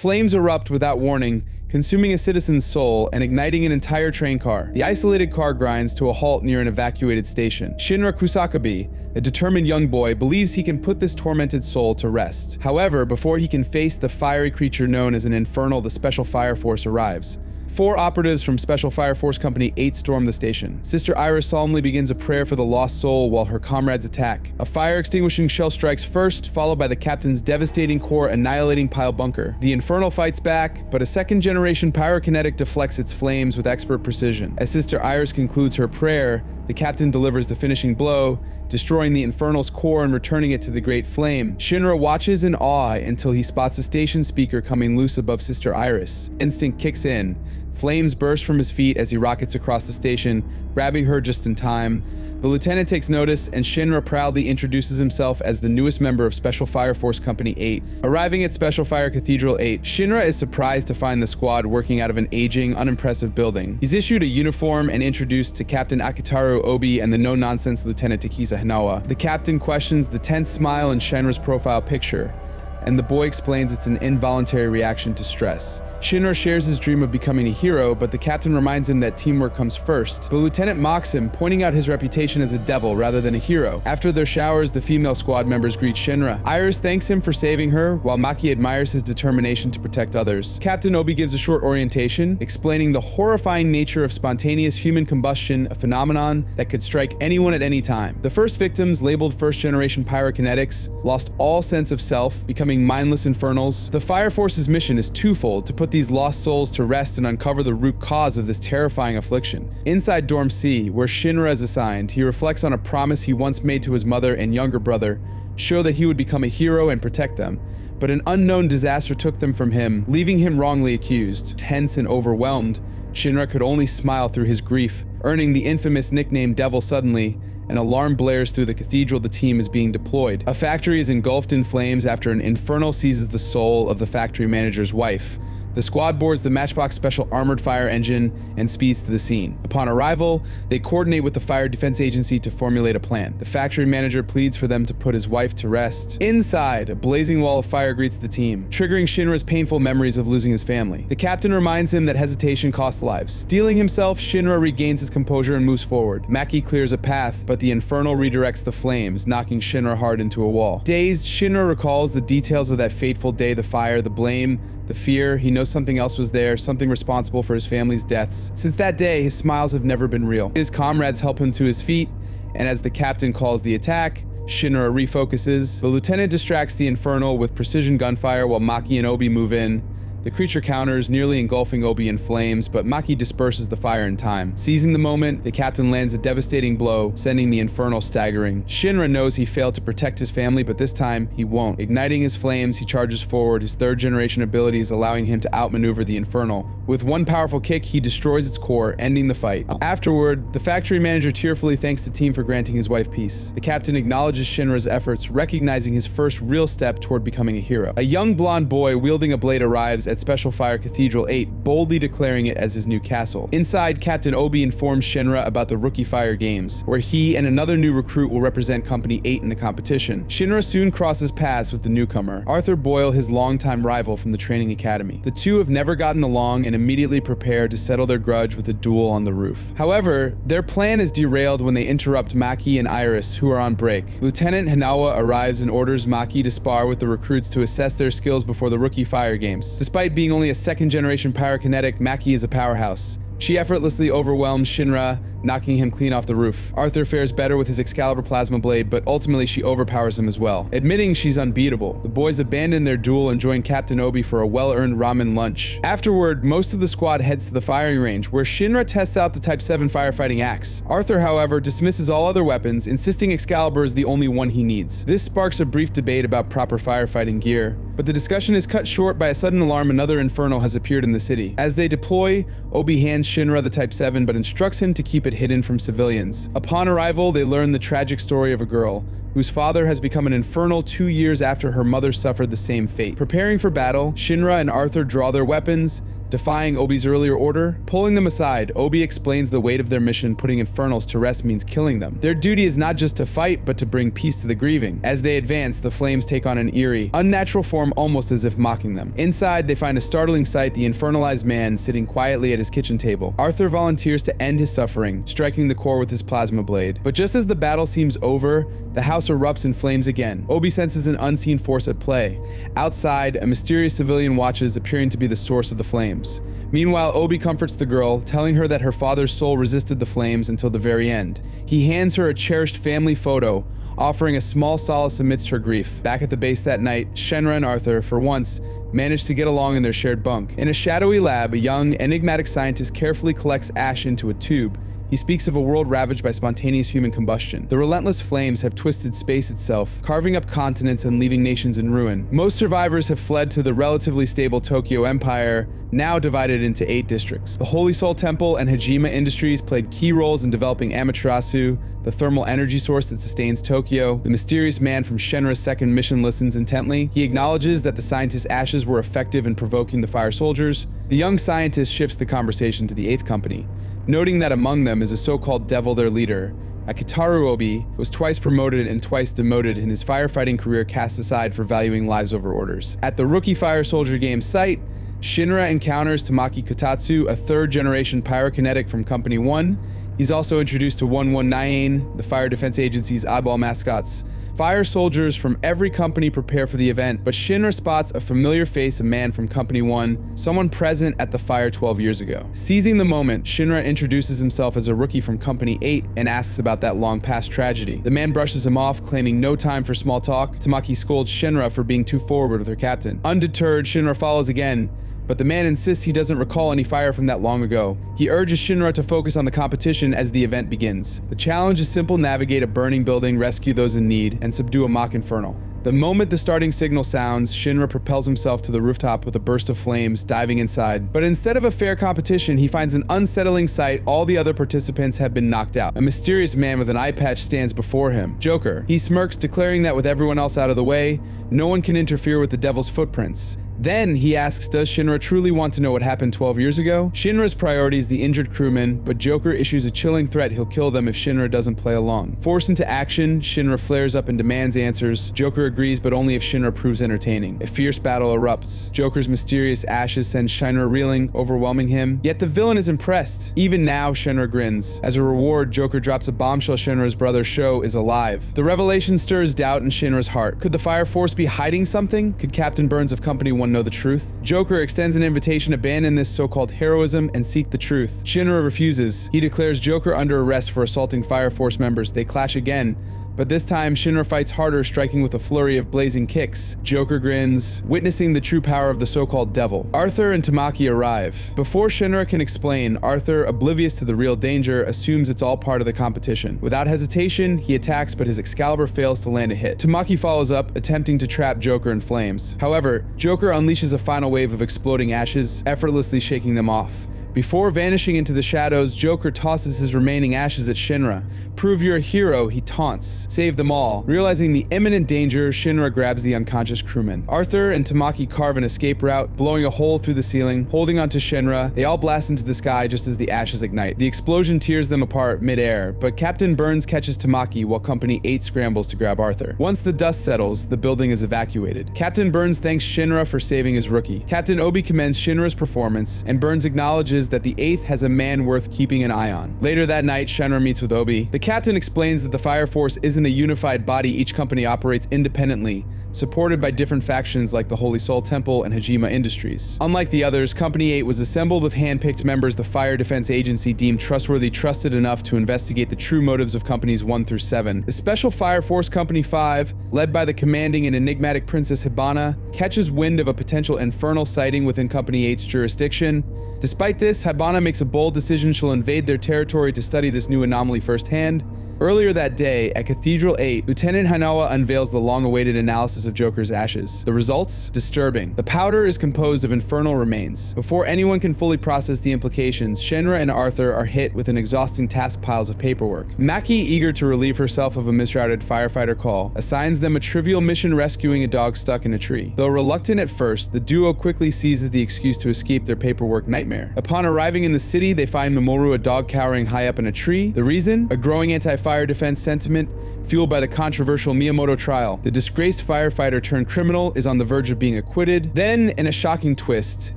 Flames erupt without warning, consuming a citizen's soul and igniting an entire train car. The isolated car grinds to a halt near an evacuated station. Shinra Kusakabe, a determined young boy, believes he can put this tormented soul to rest. However, before he can face the fiery creature known as an infernal, the Special Fire Force arrives. 4 operatives from Special Fire Force Company 8 storm the station. Sister Iris solemnly begins a prayer for the lost soul while her comrades attack. A fire-extinguishing shell strikes first, followed by the captain's devastating core annihilating pile bunker. The Infernal fights back, but a second-generation pyrokinetic deflects its flames with expert precision. As Sister Iris concludes her prayer, the captain delivers the finishing blow, destroying the Infernal's core and returning it to the Great Flame. Shinra watches in awe until he spots a station speaker coming loose above Sister Iris. Instinct kicks in. Flames burst from his feet as he rockets across the station, grabbing her just in time. The lieutenant takes notice, and Shinra proudly introduces himself as the newest member of Special Fire Force Company 8. Arriving at Special Fire Cathedral 8, Shinra is surprised to find the squad working out of an aging, unimpressive building. He's issued a uniform and introduced to Captain Akitaru Obi and the no-nonsense Lieutenant Takisa Hanawa. The captain questions the tense smile in Shinra's profile picture, and the boy explains it's an involuntary reaction to stress. Shinra shares his dream of becoming a hero, but the captain reminds him that teamwork comes first. The lieutenant mocks him, pointing out his reputation as a devil rather than a hero. After their showers, the female squad members greet Shinra. Iris thanks him for saving her, while Maki admires his determination to protect others. Captain Obi gives a short orientation, explaining the horrifying nature of spontaneous human combustion, a phenomenon that could strike anyone at any time. The first victims, labeled first-generation pyrokinetics, lost all sense of self, becoming mindless infernals. The Fire Force's mission is twofold: to put these lost souls to rest and uncover the root cause of this terrifying affliction. Inside Dorm C, where Shinra is assigned, he reflects on a promise he once made to his mother and younger brother, show that he would become a hero and protect them. But an unknown disaster took them from him, leaving him wrongly accused. Tense and overwhelmed, Shinra could only smile through his grief, earning the infamous nickname Devil. Suddenly, an alarm blares through the cathedral the team is being deployed. A factory is engulfed in flames after an infernal seizes the soul of the factory manager's wife. The squad boards the Matchbox Special Armored Fire Engine and speeds to the scene. Upon arrival, they coordinate with the Fire Defense Agency to formulate a plan. The factory manager pleads for them to put his wife to rest. Inside, a blazing wall of fire greets the team, triggering Shinra's painful memories of losing his family. The captain reminds him that hesitation costs lives. Steeling himself, Shinra regains his composure and moves forward. Maki clears a path, but the Infernal redirects the flames, knocking Shinra hard into a wall. Dazed, Shinra recalls the details of that fateful day: the fire, the blame, the fear. He knows something else was there, something responsible for his family's deaths. Since that day, his smiles have never been real. His comrades help him to his feet, and as the captain calls the attack, Shinra refocuses. The lieutenant distracts the Infernal with precision gunfire while Maki and Obi move in. The creature counters, nearly engulfing Obi in flames, but Maki disperses the fire in time. Seizing the moment, the captain lands a devastating blow, sending the Infernal staggering. Shinra knows he failed to protect his family, but this time, he won't. Igniting his flames, he charges forward, his third-generation abilities allowing him to outmaneuver the Infernal. With one powerful kick, he destroys its core, ending the fight. Afterward, the factory manager tearfully thanks the team for granting his wife peace. The captain acknowledges Shinra's efforts, recognizing his first real step toward becoming a hero. A young blonde boy wielding a blade arrives at Special Fire Cathedral 8, boldly declaring it as his new castle. Inside, Captain Obi informs Shinra about the Rookie Fire Games, where he and another new recruit will represent Company 8 in the competition. Shinra soon crosses paths with the newcomer, Arthur Boyle, his longtime rival from the training academy. The two have never gotten along and immediately prepare to settle their grudge with a duel on the roof. However, their plan is derailed when they interrupt Maki and Iris, who are on break. Lieutenant Hanawa arrives and orders Maki to spar with the recruits to assess their skills before the Rookie Fire Games. Despite being only a second-generation pyrokinetic, Maki is a powerhouse. She effortlessly overwhelms Shinra, knocking him clean off the roof. Arthur fares better with his Excalibur plasma blade, but ultimately she overpowers him as well. Admitting she's unbeatable, the boys abandon their duel and join Captain Obi for a well-earned ramen lunch. Afterward, most of the squad heads to the firing range, where Shinra tests out the Type 7 firefighting axe. Arthur, however, dismisses all other weapons, insisting Excalibur is the only one he needs. This sparks a brief debate about proper firefighting gear, but the discussion is cut short by a sudden alarm. Another Infernal has appeared in the city. As they deploy, Obi hands Shinra the Type 7, but instructs him to keep it hidden from civilians. Upon arrival, they learn the tragic story of a girl whose father has become an Infernal 2 years after her mother suffered the same fate. Preparing for battle, Shinra and Arthur draw their weapons, defying Obi's earlier order. Pulling them aside, Obi explains the weight of their mission. Putting Infernals to rest means killing them. Their duty is not just to fight, but to bring peace to the grieving. As they advance, the flames take on an eerie, unnatural form, almost as if mocking them. Inside, they find a startling sight: the infernalized man sitting quietly at his kitchen table. Arthur volunteers to end his suffering, striking the core with his plasma blade. But just as the battle seems over, the house erupts in flames again. Obi senses an unseen force at play. Outside, a mysterious civilian watches, appearing to be the source of the flames. Meanwhile, Obi comforts the girl, telling her that her father's soul resisted the flames until the very end. He hands her a cherished family photo, offering a small solace amidst her grief. Back at the base that night, Shinra and Arthur, for once, managed to get along in their shared bunk. In a shadowy lab, a young, enigmatic scientist carefully collects ash into a tube. He speaks of a world ravaged by spontaneous human combustion. The relentless flames have twisted space itself, carving up continents and leaving nations in ruin. Most survivors have fled to the relatively stable Tokyo Empire, now divided into 8 districts. The Holy Soul Temple and Hajime Industries played key roles in developing Amaterasu, the thermal energy source that sustains Tokyo. The mysterious man from Shinra's second mission listens intently. He acknowledges that the scientist's ashes were effective in provoking the fire soldiers. The young scientist shifts the conversation to the 8th Company, noting that among them is a so-called devil, their leader. Akitaru Obi was twice promoted and twice demoted in his firefighting career, cast aside for valuing lives over orders. At the rookie fire soldier game site, Shinra encounters Tamaki Kotatsu, a 3rd-generation pyrokinetic from Company 1. He's also introduced to 119, the Fire Defense Agency's oddball mascots. Fire soldiers from every company prepare for the event, but Shinra spots a familiar face, a man from Company 1, someone present at the fire 12 years ago. Seizing the moment, Shinra introduces himself as a rookie from Company 8 and asks about that long-past tragedy. The man brushes him off, claiming no time for small talk. Tamaki scolds Shinra for being too forward with her captain. Undeterred, Shinra follows again, but the man insists he doesn't recall any fire from that long ago. He urges Shinra to focus on the competition as the event begins. The challenge is simple: navigate a burning building, rescue those in need, and subdue a mock infernal. The moment the starting signal sounds, Shinra propels himself to the rooftop with a burst of flames, diving inside. But instead of a fair competition, he finds an unsettling sight: all the other participants have been knocked out. A mysterious man with an eye patch stands before him. Joker. He smirks, declaring that with everyone else out of the way, no one can interfere with the devil's footprints. Then he asks, does Shinra truly want to know what happened 12 years ago? Shinra's priority is the injured crewmen, but Joker issues a chilling threat: he'll kill them if Shinra doesn't play along. Forced into action, Shinra flares up and demands answers. Joker agrees, but only if Shinra proves entertaining. A fierce battle erupts. Joker's mysterious ashes send Shinra reeling, overwhelming him. Yet the villain is impressed. Even now, Shinra grins. As a reward, Joker drops a bombshell: Shinra's brother Sho is alive. The revelation stirs doubt in Shinra's heart. Could the Fire Force be hiding something? Could Captain Burns of Company 1 know the truth? Joker extends an invitation to abandon this so-called heroism and seek the truth. Shinra refuses. He declares Joker under arrest for assaulting Fire Force members. They clash again, but this time Shinra fights harder, striking with a flurry of blazing kicks. Joker grins, witnessing the true power of the so-called devil. Arthur and Tamaki arrive. Before Shinra can explain, Arthur, oblivious to the real danger, assumes it's all part of the competition. Without hesitation, he attacks, but his Excalibur fails to land a hit. Tamaki follows up, attempting to trap Joker in flames. However, Joker unleashes a final wave of exploding ashes, effortlessly shaking them off. Before vanishing into the shadows, Joker tosses his remaining ashes at Shinra. Prove you're a hero, he taunts. Save them all. Realizing the imminent danger, Shinra grabs the unconscious crewman. Arthur and Tamaki carve an escape route, blowing a hole through the ceiling. Holding onto Shinra, they all blast into the sky just as the ashes ignite. The explosion tears them apart mid-air, but Captain Burns catches Tamaki while Company 8 scrambles to grab Arthur. Once the dust settles, the building is evacuated. Captain Burns thanks Shinra for saving his rookie. Captain Obi commends Shinra's performance, and Burns acknowledges that the 8th has a man worth keeping an eye on. Later that night, Shinra meets with Obi. The captain explains that the Fire Force isn't a unified body. Each company operates independently, supported by different factions like the Holy Soul Temple and Hajime Industries. Unlike the others, Company 8 was assembled with hand-picked members the Fire Defense Agency deemed trustworthy, trusted enough to investigate the true motives of Companies 1 through 7. The Special Fire Force Company 5, led by the commanding and enigmatic Princess Hibana, catches wind of a potential infernal sighting within Company 8's jurisdiction. Despite this, Hibana makes a bold decision: she'll invade their territory to study this new anomaly firsthand. Earlier that day, at Cathedral 8, Lieutenant Hanawa unveils the long-awaited analysis of Joker's ashes. The results? Disturbing. The powder is composed of infernal remains. Before anyone can fully process the implications, Shinra and Arthur are hit with an exhausting task piles of paperwork. Maki, eager to relieve herself of a misrouted firefighter call, assigns them a trivial mission rescuing a dog stuck in a tree. Though reluctant at first, the duo quickly seizes the excuse to escape their paperwork nightmare. Upon arriving in the city, they find Mamoru, a dog cowering high up in a tree. The reason? A growing anti-fire defense sentiment fueled by the controversial Miyamoto trial. The disgraced firefighter turned criminal is on the verge of being acquitted. Then, in a shocking twist,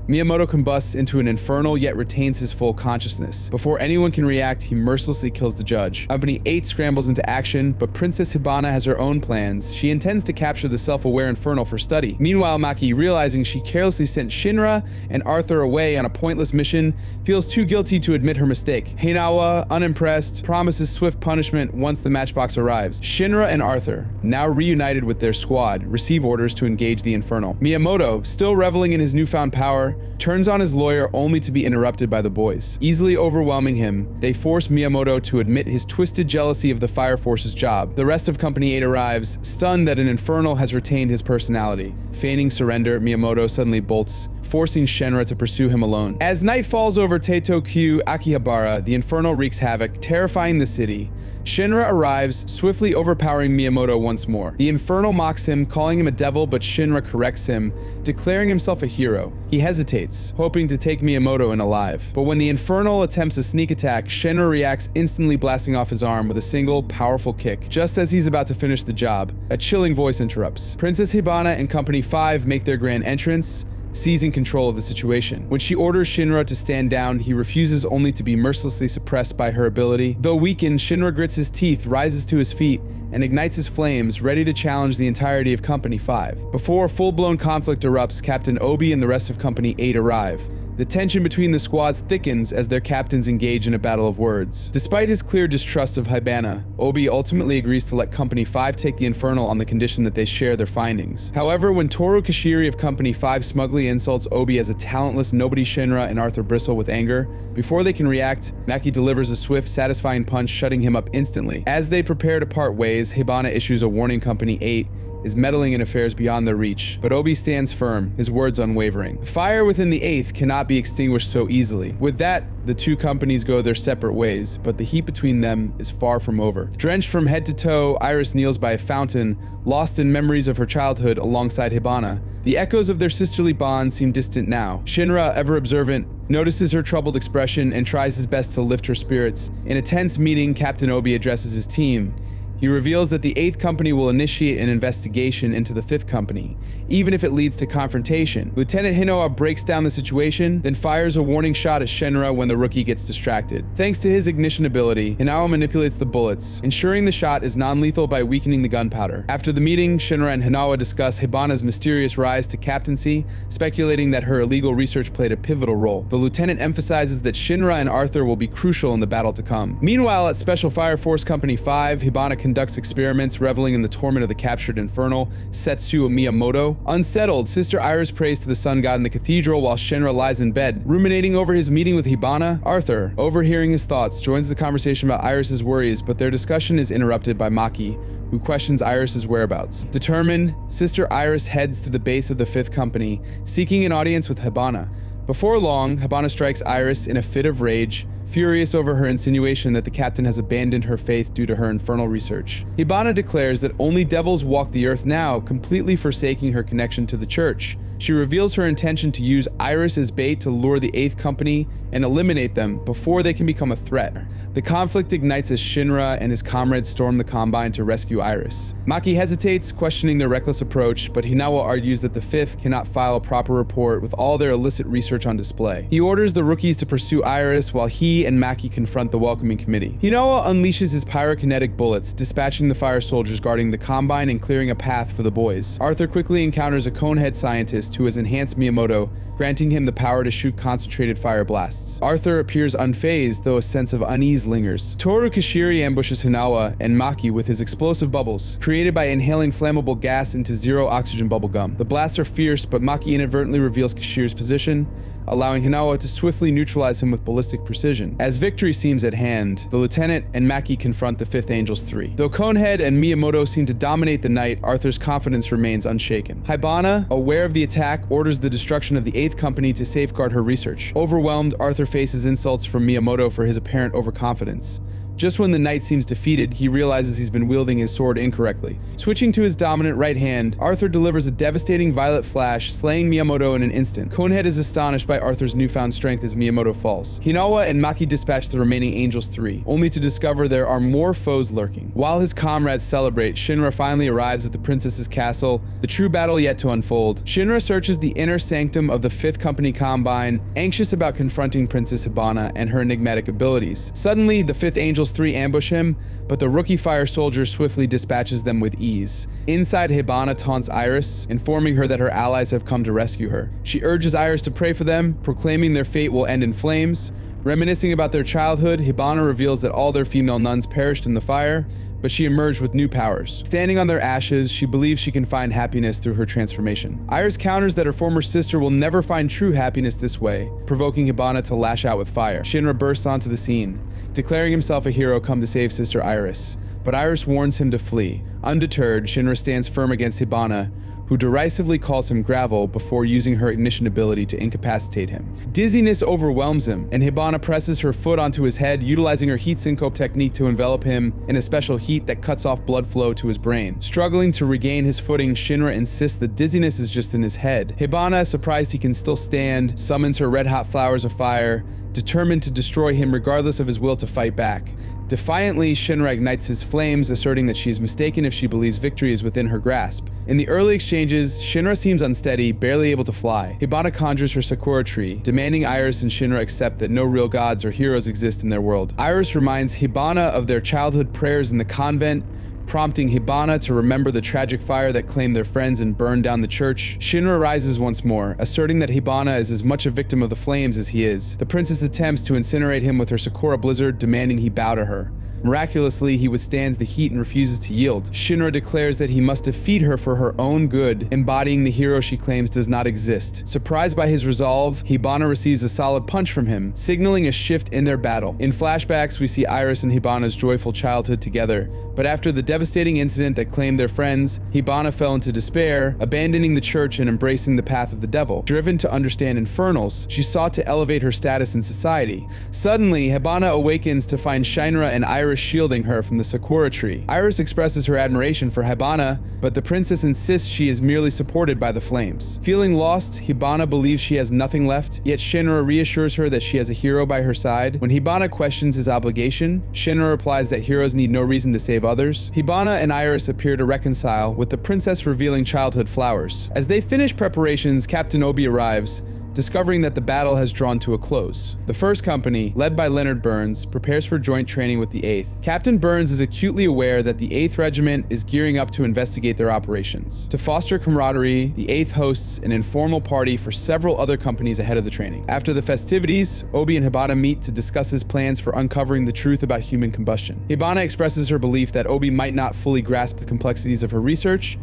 Miyamoto combusts into an infernal yet retains his full consciousness. Before anyone can react, he mercilessly kills the judge. Company 8 scrambles into action, but Princess Hibana has her own plans. She intends to capture the self-aware infernal for study. Meanwhile, Maki, realizing she carelessly sent Shinra and Arthur away on a pointless mission, feels too guilty to admit her mistake. Heinawa, unimpressed, promises swift punishment once the matchbox arrives. Shinra and Arthur, now reunited with their squad, receive orders to engage the infernal. Miyamoto, still reveling in his newfound power, turns on his lawyer only to be interrupted by the boys. Easily overwhelming him, they force Miyamoto to admit his twisted jealousy of the Fire Force's job. The rest of Company 8 arrives, stunned that an infernal has retained his personality. Feigning surrender, Miyamoto suddenly bolts, forcing Shinra to pursue him alone. As night falls over Teito-kyu Akihabara, the infernal wreaks havoc, terrifying the city. Shinra arrives, swiftly overpowering Miyamoto once more. The infernal mocks him, calling him a devil, but Shinra corrects him, declaring himself a hero. He hesitates, hoping to take Miyamoto in alive. But when the infernal attempts a sneak attack, Shinra reacts, instantly blasting off his arm with a single, powerful kick. Just as he's about to finish the job, a chilling voice interrupts. Princess Hibana and Company 5 make their grand entrance, seizing control of the situation. When she orders Shinra to stand down, he refuses, only to be mercilessly suppressed by her ability. Though weakened, Shinra grits his teeth, rises to his feet, and ignites his flames, ready to challenge the entirety of Company 5. Before full-blown conflict erupts, Captain Obi and the rest of Company 8 arrive. The tension between the squads thickens as their captains engage in a battle of words. Despite his clear distrust of Hibana, Obi ultimately agrees to let Company 5 take the Infernal on the condition that they share their findings. However, when Toru Kashiri of Company 5 smugly insults Obi as a talentless nobody, Shinra and Arthur bristle with anger. Before they can react, Maki delivers a swift, satisfying punch, shutting him up instantly. As they prepare to part ways, Hibana issues a warning. Company 8 is meddling in affairs beyond their reach, but Obi stands firm, his words unwavering. The fire within the 8th cannot be extinguished so easily. With that, the two companies go their separate ways, but the heat between them is far from over. Drenched from head to toe, Iris kneels by a fountain, lost in memories of her childhood alongside Hibana. The echoes of their sisterly bond seem distant now. Shinra, ever observant, notices her troubled expression and tries his best to lift her spirits. In a tense meeting, Captain Obi addresses his team. He reveals that the 8th Company will initiate an investigation into the 5th Company, even if it leads to confrontation. Lieutenant Hinoa breaks down the situation, then fires a warning shot at Shinra when the rookie gets distracted. Thanks to his ignition ability, Hinoa manipulates the bullets, ensuring the shot is non-lethal by weakening the gunpowder. After the meeting, Shinra and Hinoa discuss Hibana's mysterious rise to captaincy, speculating that her illegal research played a pivotal role. The lieutenant emphasizes that Shinra and Arthur will be crucial in the battle to come. Meanwhile, at Special Fire Force Company 5, Hibana conducts experiments, reveling in the torment of the captured infernal, Setsuo Miyamoto. Unsettled, Sister Iris prays to the sun god in the cathedral while Shinra lies in bed, ruminating over his meeting with Hibana. Arthur, overhearing his thoughts, joins the conversation about Iris's worries, but their discussion is interrupted by Maki, who questions Iris's whereabouts. Determined, Sister Iris heads to the base of the 5th Company, seeking an audience with Hibana. Before long, Hibana strikes Iris in a fit of rage, furious over her insinuation that the captain has abandoned her faith due to her infernal research. Hibana declares that only devils walk the earth now, completely forsaking her connection to the church. She reveals her intention to use Iris as bait to lure the 8th Company and eliminate them before they can become a threat. The conflict ignites as Shinra and his comrades storm the Combine to rescue Iris. Maki hesitates, questioning their reckless approach, but Hinawa argues that the 5th cannot file a proper report with all their illicit research on display. He orders the rookies to pursue Iris while he and Maki confront the welcoming committee. Hinawa unleashes his pyrokinetic bullets, dispatching the fire soldiers guarding the Combine and clearing a path for the boys. Arthur quickly encounters a conehead scientist scientist who has enhanced Miyamoto, granting him the power to shoot concentrated fire blasts. Arthur appears unfazed, though a sense of unease lingers. Toru Kishiri ambushes Hinawa and Maki with his explosive bubbles, created by inhaling flammable gas into zero-oxygen bubblegum. The blasts are fierce, but Maki inadvertently reveals Kishiri's position, allowing Hinawa to swiftly neutralize him with ballistic precision. As victory seems at hand, the lieutenant and Maki confront the Fifth Angels 3. Though Conehead and Miyamoto seem to dominate the night, Arthur's confidence remains unshaken. Hibana, aware of the attack, orders the destruction of the 8th Company to safeguard her research. Overwhelmed, Arthur faces insults from Miyamoto for his apparent overconfidence. Just when the knight seems defeated, he realizes he's been wielding his sword incorrectly. Switching to his dominant right hand, Arthur delivers a devastating violet flash, slaying Miyamoto in an instant. Conehead is astonished by Arthur's newfound strength as Miyamoto falls. Hinawa and Maki dispatch the remaining Angels 3, only to discover there are more foes lurking. While his comrades celebrate, Shinra finally arrives at the princess's castle, the true battle yet to unfold. Shinra searches the inner sanctum of the 5th Company Combine, anxious about confronting Princess Hibana and her enigmatic abilities. Suddenly, the 5th Angels 3 ambush him, but the rookie fire soldier swiftly dispatches them with ease. Inside, Hibana taunts Iris, informing her that her allies have come to rescue her. She urges Iris to pray for them, proclaiming their fate will end in flames. Reminiscing about their childhood, Hibana reveals that all their female nuns perished in the fire, but she emerged with new powers. Standing on their ashes, she believes she can find happiness through her transformation. Iris counters that her former sister will never find true happiness this way, provoking Hibana to lash out with fire. Shinra bursts onto the scene, declaring himself a hero come to save Sister Iris, but Iris warns him to flee. Undeterred, Shinra stands firm against Hibana, who derisively calls him gravel before using her ignition ability to incapacitate him. Dizziness overwhelms him, and Hibana presses her foot onto his head, utilizing her heat syncope technique to envelop him in a special heat that cuts off blood flow to his brain. Struggling to regain his footing, Shinra insists the dizziness is just in his head. Hibana, surprised he can still stand, summons her red-hot flowers of fire, determined to destroy him regardless of his will to fight back. Defiantly, Shinra ignites his flames, asserting that she is mistaken if she believes victory is within her grasp. In the early exchanges, Shinra seems unsteady, barely able to fly. Hibana conjures her Sakura tree, demanding Iris and Shinra accept that no real gods or heroes exist in their world. Iris reminds Hibana of their childhood prayers in the convent, prompting Hibana to remember the tragic fire that claimed their friends and burned down the church. Shinra rises once more, asserting that Hibana is as much a victim of the flames as he is. The princess attempts to incinerate him with her Sakura blizzard, demanding he bow to her. Miraculously, he withstands the heat and refuses to yield. Shinra declares that he must defeat her for her own good, embodying the hero she claims does not exist. Surprised by his resolve, Hibana receives a solid punch from him, signaling a shift in their battle. In flashbacks, we see Iris and Hibana's joyful childhood together, but after the devastating incident that claimed their friends, Hibana fell into despair, abandoning the church and embracing the path of the devil. Driven to understand infernals, she sought to elevate her status in society. Suddenly, Hibana awakens to find Shinra and Iris shielding her from the Sakura tree. Iris expresses her admiration for Hibana, but the princess insists she is merely supported by the flames. Feeling lost, Hibana believes she has nothing left, yet Shinra reassures her that she has a hero by her side. When Hibana questions his obligation, Shinra replies that heroes need no reason to save others. Hibana and Iris appear to reconcile, with the princess revealing childhood flowers. As they finish preparations, Captain Obi arrives, discovering that the battle has drawn to a close. The First Company, led by Leonard Burns, prepares for joint training with the 8th. Captain Burns is acutely aware that the 8th Regiment is gearing up to investigate their operations. To foster camaraderie, the 8th hosts an informal party for several other companies ahead of the training. After the festivities, Obi and Hibana meet to discuss his plans for uncovering the truth about human combustion. Hibana expresses her belief that Obi might not fully grasp the complexities of her research,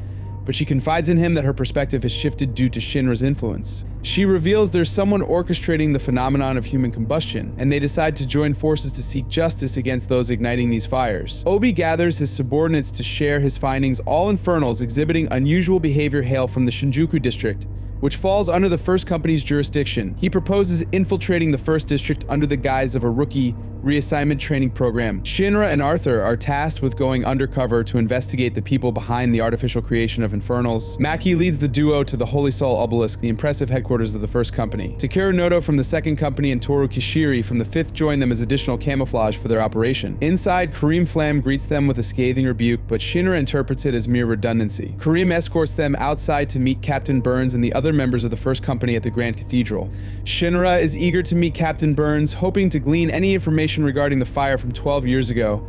but she confides in him that her perspective has shifted due to Shinra's influence. She reveals there's someone orchestrating the phenomenon of human combustion, and they decide to join forces to seek justice against those igniting these fires. Obi gathers his subordinates to share his findings. All infernals exhibiting unusual behavior hail from the Shinjuku district, which falls under the First Company's jurisdiction. He proposes infiltrating the First District under the guise of a rookie reassignment training program. Shinra and Arthur are tasked with going undercover to investigate the people behind the artificial creation of infernals. Maki leads the duo to the Holy Soul Obelisk, the impressive headquarters of the First Company. Takeru Noto from the Second Company and Toru Kishiri from the Fifth join them as additional camouflage for their operation. Inside, Kareem Flam greets them with a scathing rebuke, but Shinra interprets it as mere redundancy. Kareem escorts them outside to meet Captain Burns and the other members of the First Company at the Grand Cathedral. Shinra is eager to meet Captain Burns, hoping to glean any information regarding the fire from 12 years ago.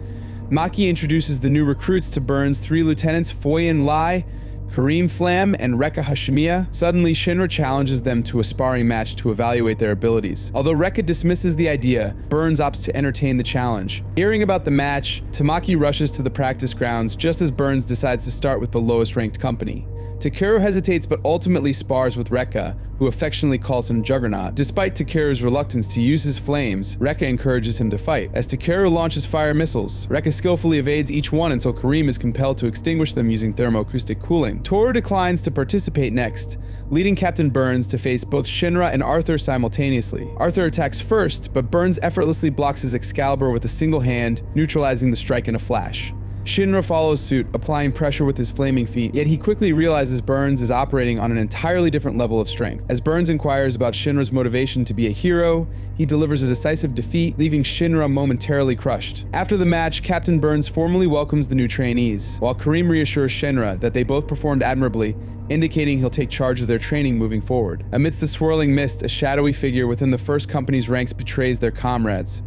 Maki introduces the new recruits to Burns, 3 lieutenants, Foy and Lai, Kareem Flam and Rekka Hashimiya. Suddenly, Shinra challenges them to a sparring match to evaluate their abilities. Although Rekka dismisses the idea, Burns opts to entertain the challenge. Hearing about the match, Tamaki rushes to the practice grounds just as Burns decides to start with the lowest ranked company. Takeru hesitates but ultimately spars with Rekka, who affectionately calls him Juggernaut. Despite Takeru's reluctance to use his flames, Rekka encourages him to fight. As Takeru launches fire missiles, Rekka skillfully evades each one until Kareem is compelled to extinguish them using thermoacoustic cooling. Toru declines to participate next, leading Captain Burns to face both Shinra and Arthur simultaneously. Arthur attacks first, but Burns effortlessly blocks his Excalibur with a single hand, neutralizing the strike in a flash. Shinra follows suit, applying pressure with his flaming feet, yet he quickly realizes Burns is operating on an entirely different level of strength. As Burns inquires about Shinra's motivation to be a hero, he delivers a decisive defeat, leaving Shinra momentarily crushed. After the match, Captain Burns formally welcomes the new trainees, while Kareem reassures Shinra that they both performed admirably, indicating he'll take charge of their training moving forward. Amidst the swirling mist, a shadowy figure within the first company's ranks betrays their comrades.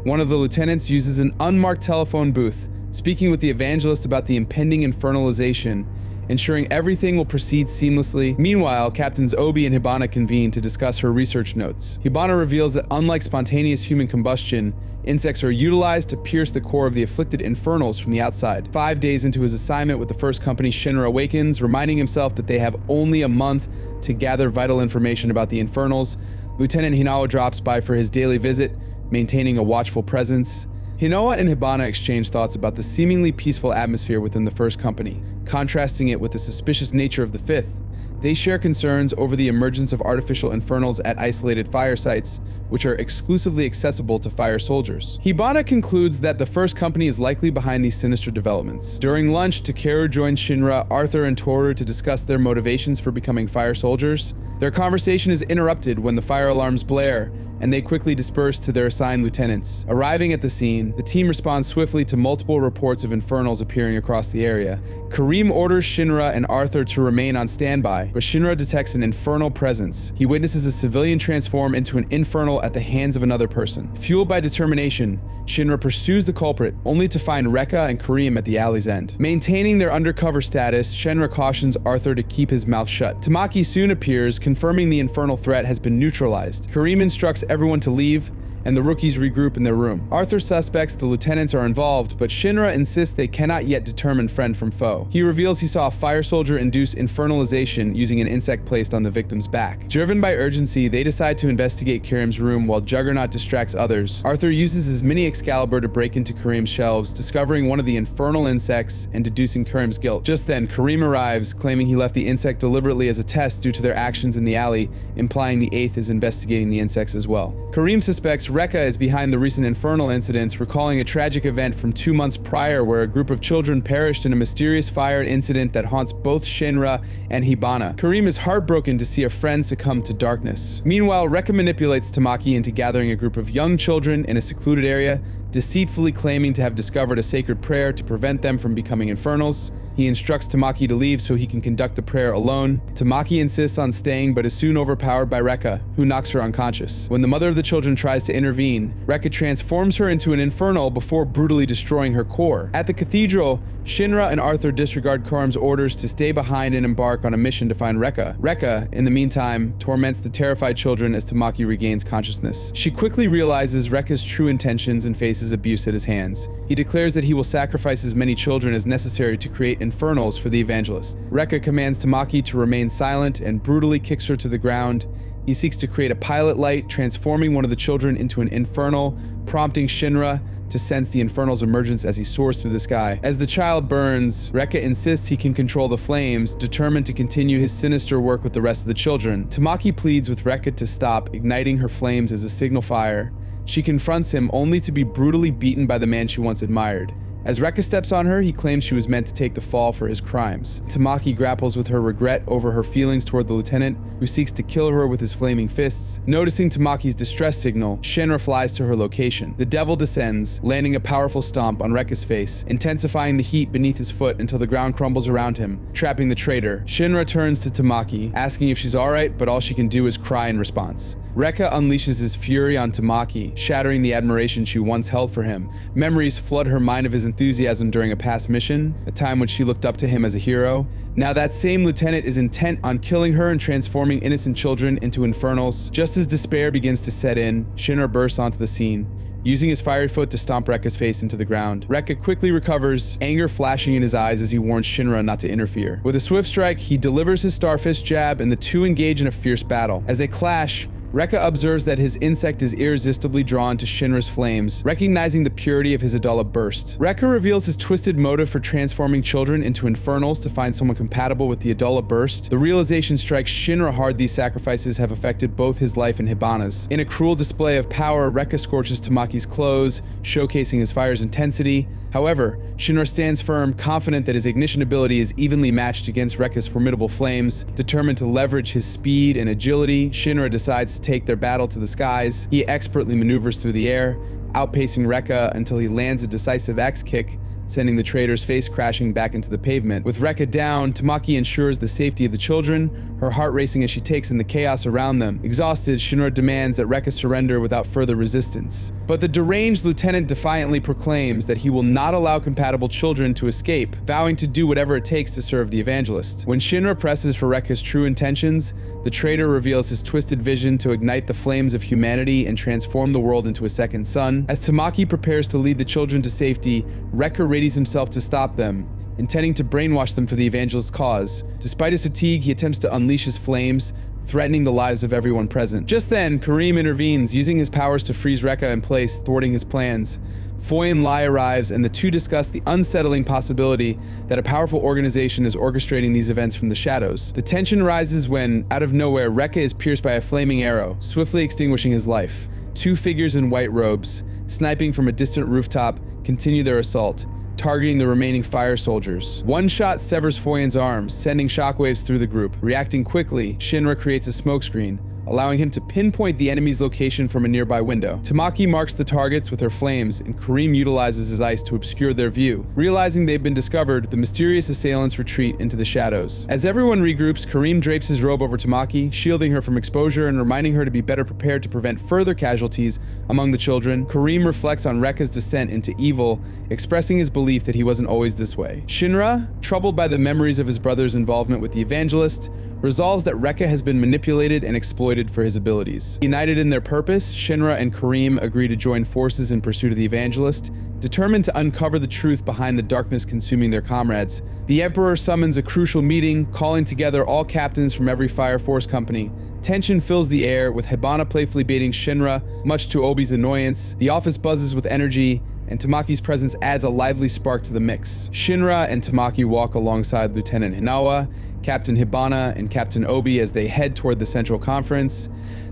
One of the lieutenants uses an unmarked telephone booth, speaking with the evangelist about the impending infernalization, ensuring everything will proceed seamlessly. Meanwhile, Captains Obi and Hibana convene to discuss her research notes. Hibana reveals that unlike spontaneous human combustion, insects are utilized to pierce the core of the afflicted infernals from the outside. 5 days into his assignment with the first company, Shinra awakens, reminding himself that they have only a month to gather vital information about the infernals. Lieutenant Hinao drops by for his daily visit, maintaining a watchful presence. Hinoa and Hibana exchange thoughts about the seemingly peaceful atmosphere within the first company, contrasting it with the suspicious nature of the fifth. They share concerns over the emergence of artificial infernals at isolated fire sites, which are exclusively accessible to fire soldiers. Hibana concludes that the first company is likely behind these sinister developments. During lunch, Takeru joins Shinra, Arthur, and Toru to discuss their motivations for becoming fire soldiers. Their conversation is interrupted when the fire alarms blare, and they quickly disperse to their assigned lieutenants. Arriving at the scene, the team responds swiftly to multiple reports of infernals appearing across the area. Kareem orders Shinra and Arthur to remain on standby, but Shinra detects an infernal presence. He witnesses a civilian transform into an infernal at the hands of another person. Fueled by determination, Shinra pursues the culprit, only to find Rekka and Kareem at the alley's end. Maintaining their undercover status, Shinra cautions Arthur to keep his mouth shut. Tamaki soon appears, confirming the infernal threat has been neutralized. Kareem instructs everyone to leave, and the rookies regroup in their room. Arthur suspects the lieutenants are involved, but Shinra insists they cannot yet determine friend from foe. He reveals he saw a fire soldier induce infernalization using an insect placed on the victim's back. Driven by urgency, they decide to investigate Kareem's room while Juggernaut distracts others. Arthur uses his mini Excalibur to break into Kareem's shelves, discovering one of the infernal insects and deducing Kareem's guilt. Just then, Kareem arrives, claiming he left the insect deliberately as a test due to their actions in the alley, implying the 8th is investigating the insects as well. Kareem suspects Rekka is behind the recent infernal incidents, recalling a tragic event from 2 months prior where a group of children perished in a mysterious fire incident that haunts both Shinra and Hibana. Kareem is heartbroken to see a friend succumb to darkness. Meanwhile, Rekka manipulates Tamaki into gathering a group of young children in a secluded area, deceitfully claiming to have discovered a sacred prayer to prevent them from becoming infernals. He instructs Tamaki to leave so he can conduct the prayer alone. Tamaki insists on staying but is soon overpowered by Rekka, who knocks her unconscious. When the mother of the children tries to intervene, Rekka transforms her into an infernal before brutally destroying her core. At the cathedral, Shinra and Arthur disregard Kareem's orders to stay behind and embark on a mission to find Rekka. Rekka, in the meantime, torments the terrified children as Tamaki regains consciousness. She quickly realizes Rekka's true intentions and faces abuse at his hands. He declares that he will sacrifice as many children as necessary to create infernals for the evangelist. Rekka commands Tamaki to remain silent and brutally kicks her to the ground. He seeks to create a pilot light, transforming one of the children into an infernal, prompting Shinra to sense the infernal's emergence as he soars through the sky. As the child burns, Rekka insists he can control the flames, determined to continue his sinister work with the rest of the children. Tamaki pleads with Rekka to stop, igniting her flames as a signal fire. She confronts him only to be brutally beaten by the man she once admired. As Rekka steps on her, he claims she was meant to take the fall for his crimes. Tamaki grapples with her regret over her feelings toward the lieutenant, who seeks to kill her with his flaming fists. Noticing Tamaki's distress signal, Shinra flies to her location. The devil descends, landing a powerful stomp on Rekka's face, intensifying the heat beneath his foot until the ground crumbles around him, trapping the traitor. Shinra turns to Tamaki, asking if she's alright, but all she can do is cry in response. Rekka unleashes his fury on Tamaki, shattering the admiration she once held for him. Memories flood her mind of his enthusiasm during a past mission, a time when she looked up to him as a hero. Now that same lieutenant is intent on killing her and transforming innocent children into infernals. Just as despair begins to set in, Shinra bursts onto the scene, using his fiery foot to stomp Rekka's face into the ground. Rekka quickly recovers, anger flashing in his eyes as he warns Shinra not to interfere. With a swift strike, he delivers his starfist jab and the two engage in a fierce battle. As they clash, Rekka observes that his insect is irresistibly drawn to Shinra's flames, recognizing the purity of his Adala burst. Rekka reveals his twisted motive for transforming children into infernals to find someone compatible with the Adala burst. The realization strikes Shinra hard these sacrifices have affected both his life and Hibana's. In a cruel display of power, Rekka scorches Tamaki's clothes, showcasing his fire's intensity. However, Shinra stands firm, confident that his ignition ability is evenly matched against Rekka's formidable flames. Determined to leverage his speed and agility, Shinra decides to take their battle to the skies. He expertly maneuvers through the air, outpacing Rekka until he lands a decisive axe kick, sending the traitor's face crashing back into the pavement. With Rekka down, Tamaki ensures the safety of the children, her heart racing as she takes in the chaos around them. Exhausted, Shinra demands that Rekka surrender without further resistance. But the deranged lieutenant defiantly proclaims that he will not allow compatible children to escape, vowing to do whatever it takes to serve the evangelist. When Shinra presses for Rekka's true intentions, the traitor reveals his twisted vision to ignite the flames of humanity and transform the world into a second sun. As Tamaki prepares to lead the children to safety, Rekka readies himself to stop them, intending to brainwash them for the evangelist's cause. Despite his fatigue, he attempts to unleash his flames, threatening the lives of everyone present. Just then, Kareem intervenes, using his powers to freeze Rekka in place, thwarting his plans. Foy and Lai arrives, and the two discuss the unsettling possibility that a powerful organization is orchestrating these events from the shadows. The tension rises when, out of nowhere, Rekka is pierced by a flaming arrow, swiftly extinguishing his life. Two figures in white robes, sniping from a distant rooftop, continue their assault, targeting the remaining fire soldiers. One shot severs Foyen's arms, sending shockwaves through the group. Reacting quickly, Shinra creates a smokescreen, allowing him to pinpoint the enemy's location from a nearby window. Tamaki marks the targets with her flames, and Kareem utilizes his ice to obscure their view. Realizing they've been discovered, the mysterious assailants retreat into the shadows. As everyone regroups, Kareem drapes his robe over Tamaki, shielding her from exposure and reminding her to be better prepared to prevent further casualties among the children. Kareem reflects on Rekka's descent into evil, expressing his belief that he wasn't always this way. Shinra, troubled by the memories of his brother's involvement with the evangelist, resolves that Rekka has been manipulated and exploited for his abilities. United in their purpose, Shinra and Kareem agree to join forces in pursuit of the evangelist, determined to uncover the truth behind the darkness consuming their comrades. The Emperor summons a crucial meeting, calling together all captains from every Fire Force company. Tension fills the air, with Hibana playfully baiting Shinra, much to Obi's annoyance. The office buzzes with energy, and Tamaki's presence adds a lively spark to the mix. Shinra and Tamaki walk alongside Lieutenant Hinawa, Captain Hibana, and Captain Obi as they head toward the Central Conference.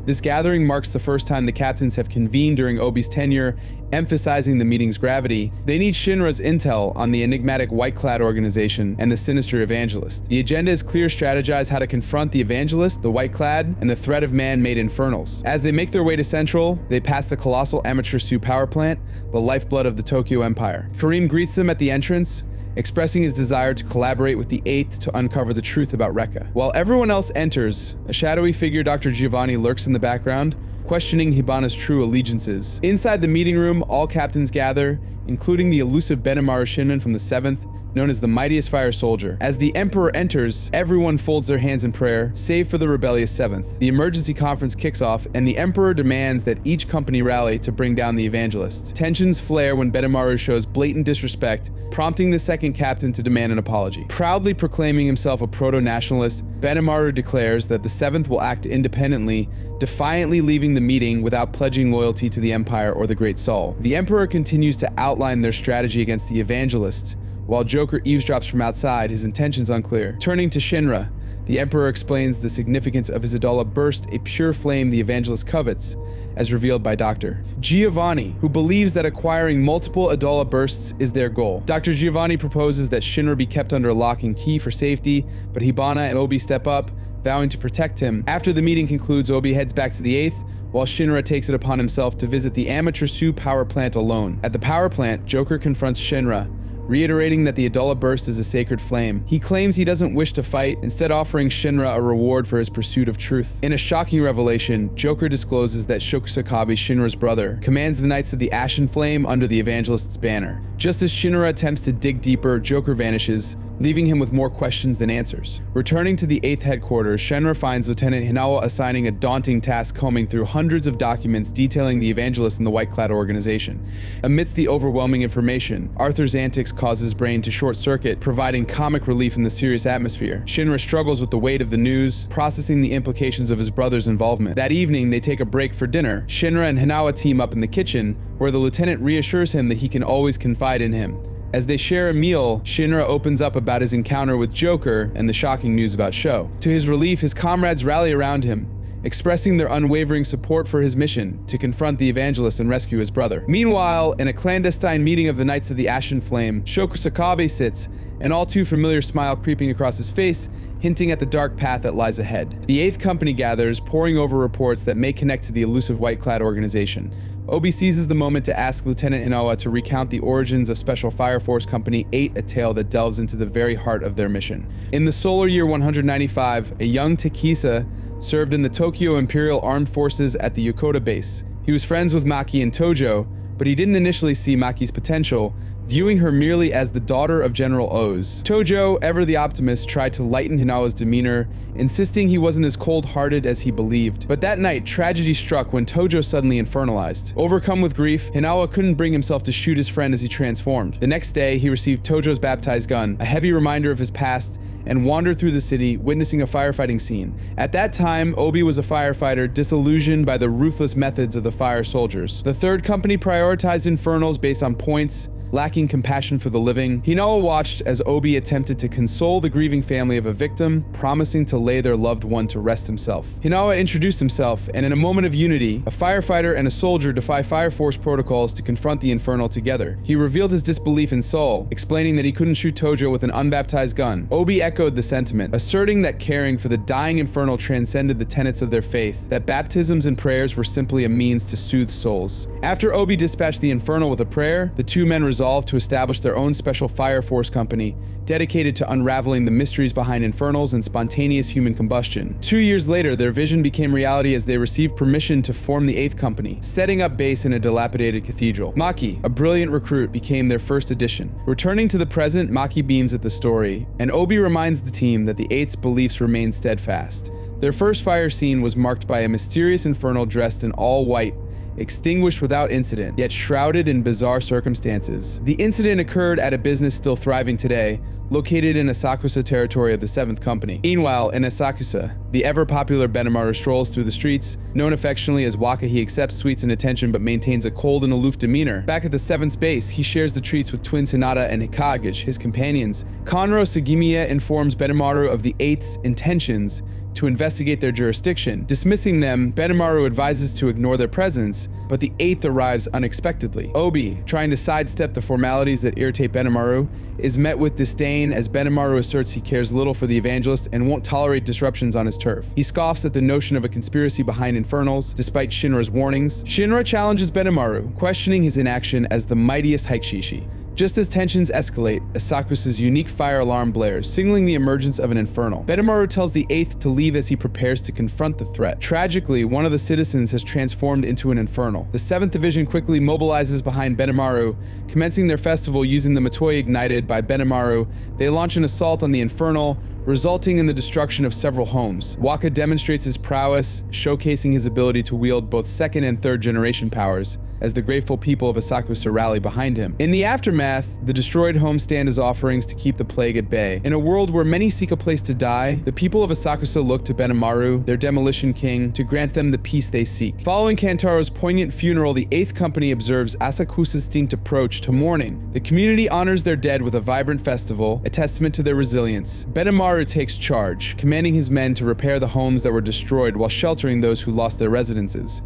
This gathering marks the first time the captains have convened during Obi's tenure, emphasizing the meeting's gravity. They need Shinra's intel on the enigmatic White-clad organization and the sinister evangelist. The agenda is clear: strategize how to confront the evangelist, the White-clad, and the threat of man-made infernals. As they make their way to Central, they pass the colossal Amaterasu power plant, the lifeblood of the Tokyo Empire. Kareem greets them at the entrance, expressing his desire to collaborate with the 8th to uncover the truth about Rekka. While everyone else enters, a shadowy figure, Dr. Giovanni, lurks in the background, questioning Hibana's true allegiances. Inside the meeting room, all captains gather, including the elusive Benimaru Shinran from the 7th, known as the mightiest fire soldier. As the Emperor enters, everyone folds their hands in prayer, save for the rebellious 7th. The emergency conference kicks off, and the Emperor demands that each company rally to bring down the evangelist. Tensions flare when Benimaru shows blatant disrespect, prompting the 2nd captain to demand an apology. Proudly proclaiming himself a proto-nationalist, Benimaru declares that the 7th will act independently, defiantly leaving the meeting without pledging loyalty to the Empire or the Great Sol. The Emperor continues to outline their strategy against the evangelist, while Joker eavesdrops from outside, his intentions unclear. Turning to Shinra, the Emperor explains the significance of his Adala burst, a pure flame the evangelist covets, as revealed by Dr. Giovanni, who believes that acquiring multiple Adala bursts is their goal. Dr. Giovanni proposes that Shinra be kept under lock and key for safety, but Hibana and Obi step up, vowing to protect him. After the meeting concludes, Obi heads back to the 8th, while Shinra takes it upon himself to visit the Amaterasu power plant alone. At the power plant, Joker confronts Shinra, reiterating that the Adula burst is a sacred flame. He claims he doesn't wish to fight, instead offering Shinra a reward for his pursuit of truth. In a shocking revelation, Joker discloses that Shokusakabe, Shinra's brother, commands the Knights of the Ashen Flame under the Evangelist's banner. Just as Shinra attempts to dig deeper, Joker vanishes, leaving him with more questions than answers. Returning to the 8th headquarters, Shinra finds Lieutenant Hinawa assigning a daunting task combing through hundreds of documents detailing the Evangelist and the White-clad organization. Amidst the overwhelming information, Arthur's antics cause his brain to short-circuit, providing comic relief in the serious atmosphere. Shinra struggles with the weight of the news, processing the implications of his brother's involvement. That evening, they take a break for dinner. Shinra and Hinawa team up in the kitchen, where the lieutenant reassures him that he can always confide in him. As they share a meal, Shinra opens up about his encounter with Joker and the shocking news about Sho. To his relief, his comrades rally around him, expressing their unwavering support for his mission to confront the Evangelist and rescue his brother. Meanwhile, in a clandestine meeting of the Knights of the Ashen Flame, Shokusakabe sits, an all too familiar smile creeping across his face, hinting at the dark path that lies ahead. The 8th Company gathers, poring over reports that may connect to the elusive white-clad organization. Obi seizes the moment to ask Lieutenant Hinawa to recount the origins of Special Fire Force Company 8, a tale that delves into the very heart of their mission. In the solar year 195, a young Takisa served in the Tokyo Imperial Armed Forces at the Yokota base. He was friends with Maki and Tojo, but he didn't initially see Maki's potential, viewing her merely as the daughter of General O's. Tojo, ever the optimist, tried to lighten Hinawa's demeanor, insisting he wasn't as cold-hearted as he believed. But that night, tragedy struck when Tojo suddenly infernalized. Overcome with grief, Hinawa couldn't bring himself to shoot his friend as he transformed. The next day, he received Tojo's baptized gun, a heavy reminder of his past, and wandered through the city, witnessing a firefighting scene. At that time, Obi was a firefighter, disillusioned by the ruthless methods of the fire soldiers. The 3rd Company prioritized infernals based on points, lacking compassion for the living. Hinawa watched as Obi attempted to console the grieving family of a victim, promising to lay their loved one to rest himself. Hinawa introduced himself, and in a moment of unity, a firefighter and a soldier defy Fire Force protocols to confront the infernal together. He revealed his disbelief in Soul, explaining that he couldn't shoot Tojo with an unbaptized gun. Obi echoed the sentiment, asserting that caring for the dying infernal transcended the tenets of their faith, that baptisms and prayers were simply a means to soothe souls. After Obi dispatched the infernal with a prayer, the two men resolved to establish their own special fire force company, dedicated to unraveling the mysteries behind infernals and spontaneous human combustion. 2 years later, their vision became reality as they received permission to form the 8th Company, setting up base in a dilapidated cathedral. Maki, a brilliant recruit, became their first addition. Returning to the present, Maki beams at the story, and Obi reminds the team that the 8th's beliefs remain steadfast. Their first fire scene was marked by a mysterious infernal dressed in all white, extinguished without incident, yet shrouded in bizarre circumstances. The incident occurred at a business still thriving today, located in Asakusa territory of the 7th Company. Meanwhile, in Asakusa, the ever-popular Benimaru strolls through the streets. Known affectionately as Waka, he accepts sweets and attention but maintains a cold and aloof demeanor. Back at the 7th base, he shares the treats with twins Hinata and Hikage, his companions. Konro Sagimiya informs Benimaru of the 8th's intentions to investigate their jurisdiction. Dismissing them, Benimaru advises to ignore their presence, but the 8th arrives unexpectedly. Obi, trying to sidestep the formalities that irritate Benimaru, is met with disdain as Benimaru asserts he cares little for the Evangelist and won't tolerate disruptions on his turf. He scoffs at the notion of a conspiracy behind infernals, despite Shinra's warnings. Shinra challenges Benimaru, questioning his inaction as the mightiest Haikishishi. Just as tensions escalate, Asakusa's unique fire alarm blares, signaling the emergence of an infernal. Benimaru tells the 8th to leave as he prepares to confront the threat. Tragically, one of the citizens has transformed into an infernal. The 7th Division quickly mobilizes behind Benimaru, commencing their festival using the Matoi ignited by Benimaru. They launch an assault on the infernal, resulting in the destruction of several homes. Waka demonstrates his prowess, showcasing his ability to wield both 2nd and 3rd generation powers, as the grateful people of Asakusa rally behind him. In the aftermath, the destroyed homes stand as offerings to keep the plague at bay. In a world where many seek a place to die, the people of Asakusa look to Benimaru, their demolition king, to grant them the peace they seek. Following Kantaro's poignant funeral, the 8th Company observes Asakusa's distinct approach to mourning. The community honors their dead with a vibrant festival, a testament to their resilience. Benimaru takes charge, commanding his men to repair the homes that were destroyed while sheltering those who lost their residences.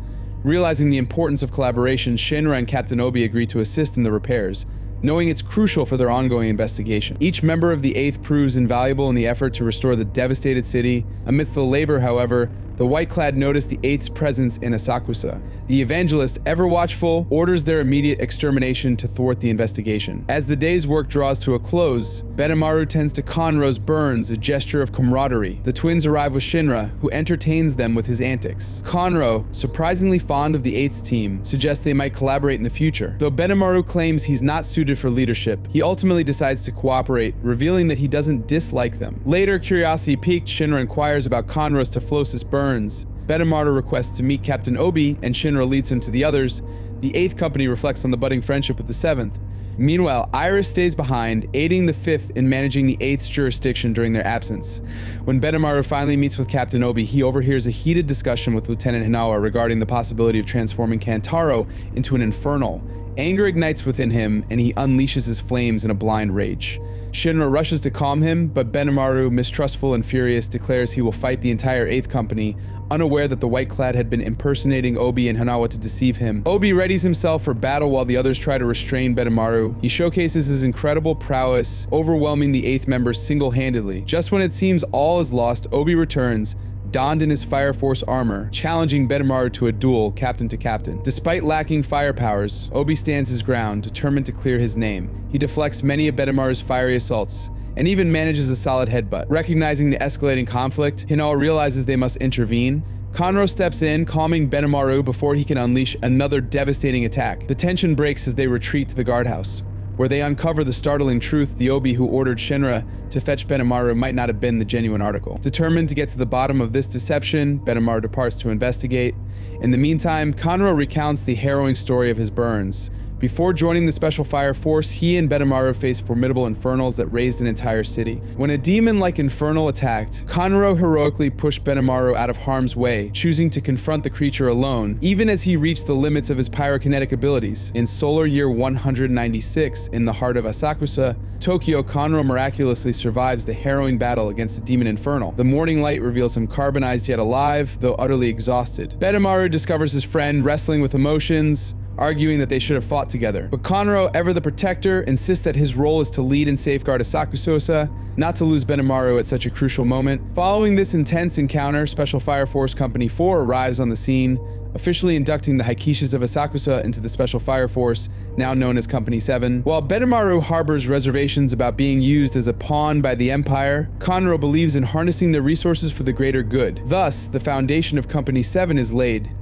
Realizing the importance of collaboration, Shinra and Captain Obi agree to assist in the repairs, knowing it's crucial for their ongoing investigation. Each member of the 8th proves invaluable in the effort to restore the devastated city. Amidst the labor, however, The White-clad notice the 8th's presence in Asakusa. The evangelist, ever watchful, orders their immediate extermination to thwart the investigation. As the day's work draws to a close, Benimaru tends to Conroe's burns, a gesture of camaraderie. The twins arrive with Shinra, who entertains them with his antics. Conroe, surprisingly fond of the 8th's team, suggests they might collaborate in the future. Though Benimaru claims he's not suited for leadership, he ultimately decides to cooperate, revealing that he doesn't dislike them. Later, curiosity piqued, Shinra inquires about Conroe's Typhlosis burns. Benimaru requests to meet Captain Obi, and Shinra leads him to the others. The 8th company reflects on the budding friendship with the 7th. Meanwhile, Iris stays behind, aiding the 5th in managing the 8th's jurisdiction during their absence. When Benimaru finally meets with Captain Obi, he overhears a heated discussion with Lieutenant Hinawa regarding the possibility of transforming Kantaro into an infernal. Anger ignites within him, and he unleashes his flames in a blind rage. Shinra rushes to calm him, but Benimaru, mistrustful and furious, declares he will fight the entire 8th company, unaware that the White-clad had been impersonating Obi and Hinawa to deceive him. Obi readies himself for battle while the others try to restrain Benimaru. He showcases his incredible prowess, overwhelming the 8th members single-handedly. Just when it seems all is lost, Obi returns, donned in his Fire Force armor, challenging Benimaru to a duel, captain to captain. Despite lacking fire powers, Obi stands his ground, determined to clear his name. He deflects many of Benimaru's fiery assaults, and even manages a solid headbutt. Recognizing the escalating conflict, Hinawa realizes they must intervene. Conroe steps in, calming Benimaru before he can unleash another devastating attack. The tension breaks as they retreat to the guardhouse, where they uncover the startling truth: the Obi who ordered Shinra to fetch Benimaru might not have been the genuine article. Determined to get to the bottom of this deception, Benimaru departs to investigate. In the meantime, Conroe recounts the harrowing story of his burns. Before joining the Special Fire Force, he and Benimaru faced formidable infernals that razed an entire city. When a demon-like infernal attacked, Conroe heroically pushed Benimaru out of harm's way, choosing to confront the creature alone, even as he reached the limits of his pyrokinetic abilities. In solar year 196, in the heart of Asakusa, Tokyo, Conroe miraculously survives the harrowing battle against the demon infernal. The morning light reveals him carbonized yet alive, though utterly exhausted. Benimaru discovers his friend wrestling with emotions, arguing that they should have fought together. But Conroe, ever the protector, insists that his role is to lead and safeguard Asakusa, not to lose Benimaru at such a crucial moment. Following this intense encounter, Special Fire Force Company 4 arrives on the scene, officially inducting the Haikishas of Asakusa into the Special Fire Force, now known as Company 7. While Benimaru harbors reservations about being used as a pawn by the Empire, Conroe believes in harnessing their resources for the greater good. Thus, the foundation of Company 7 is laid.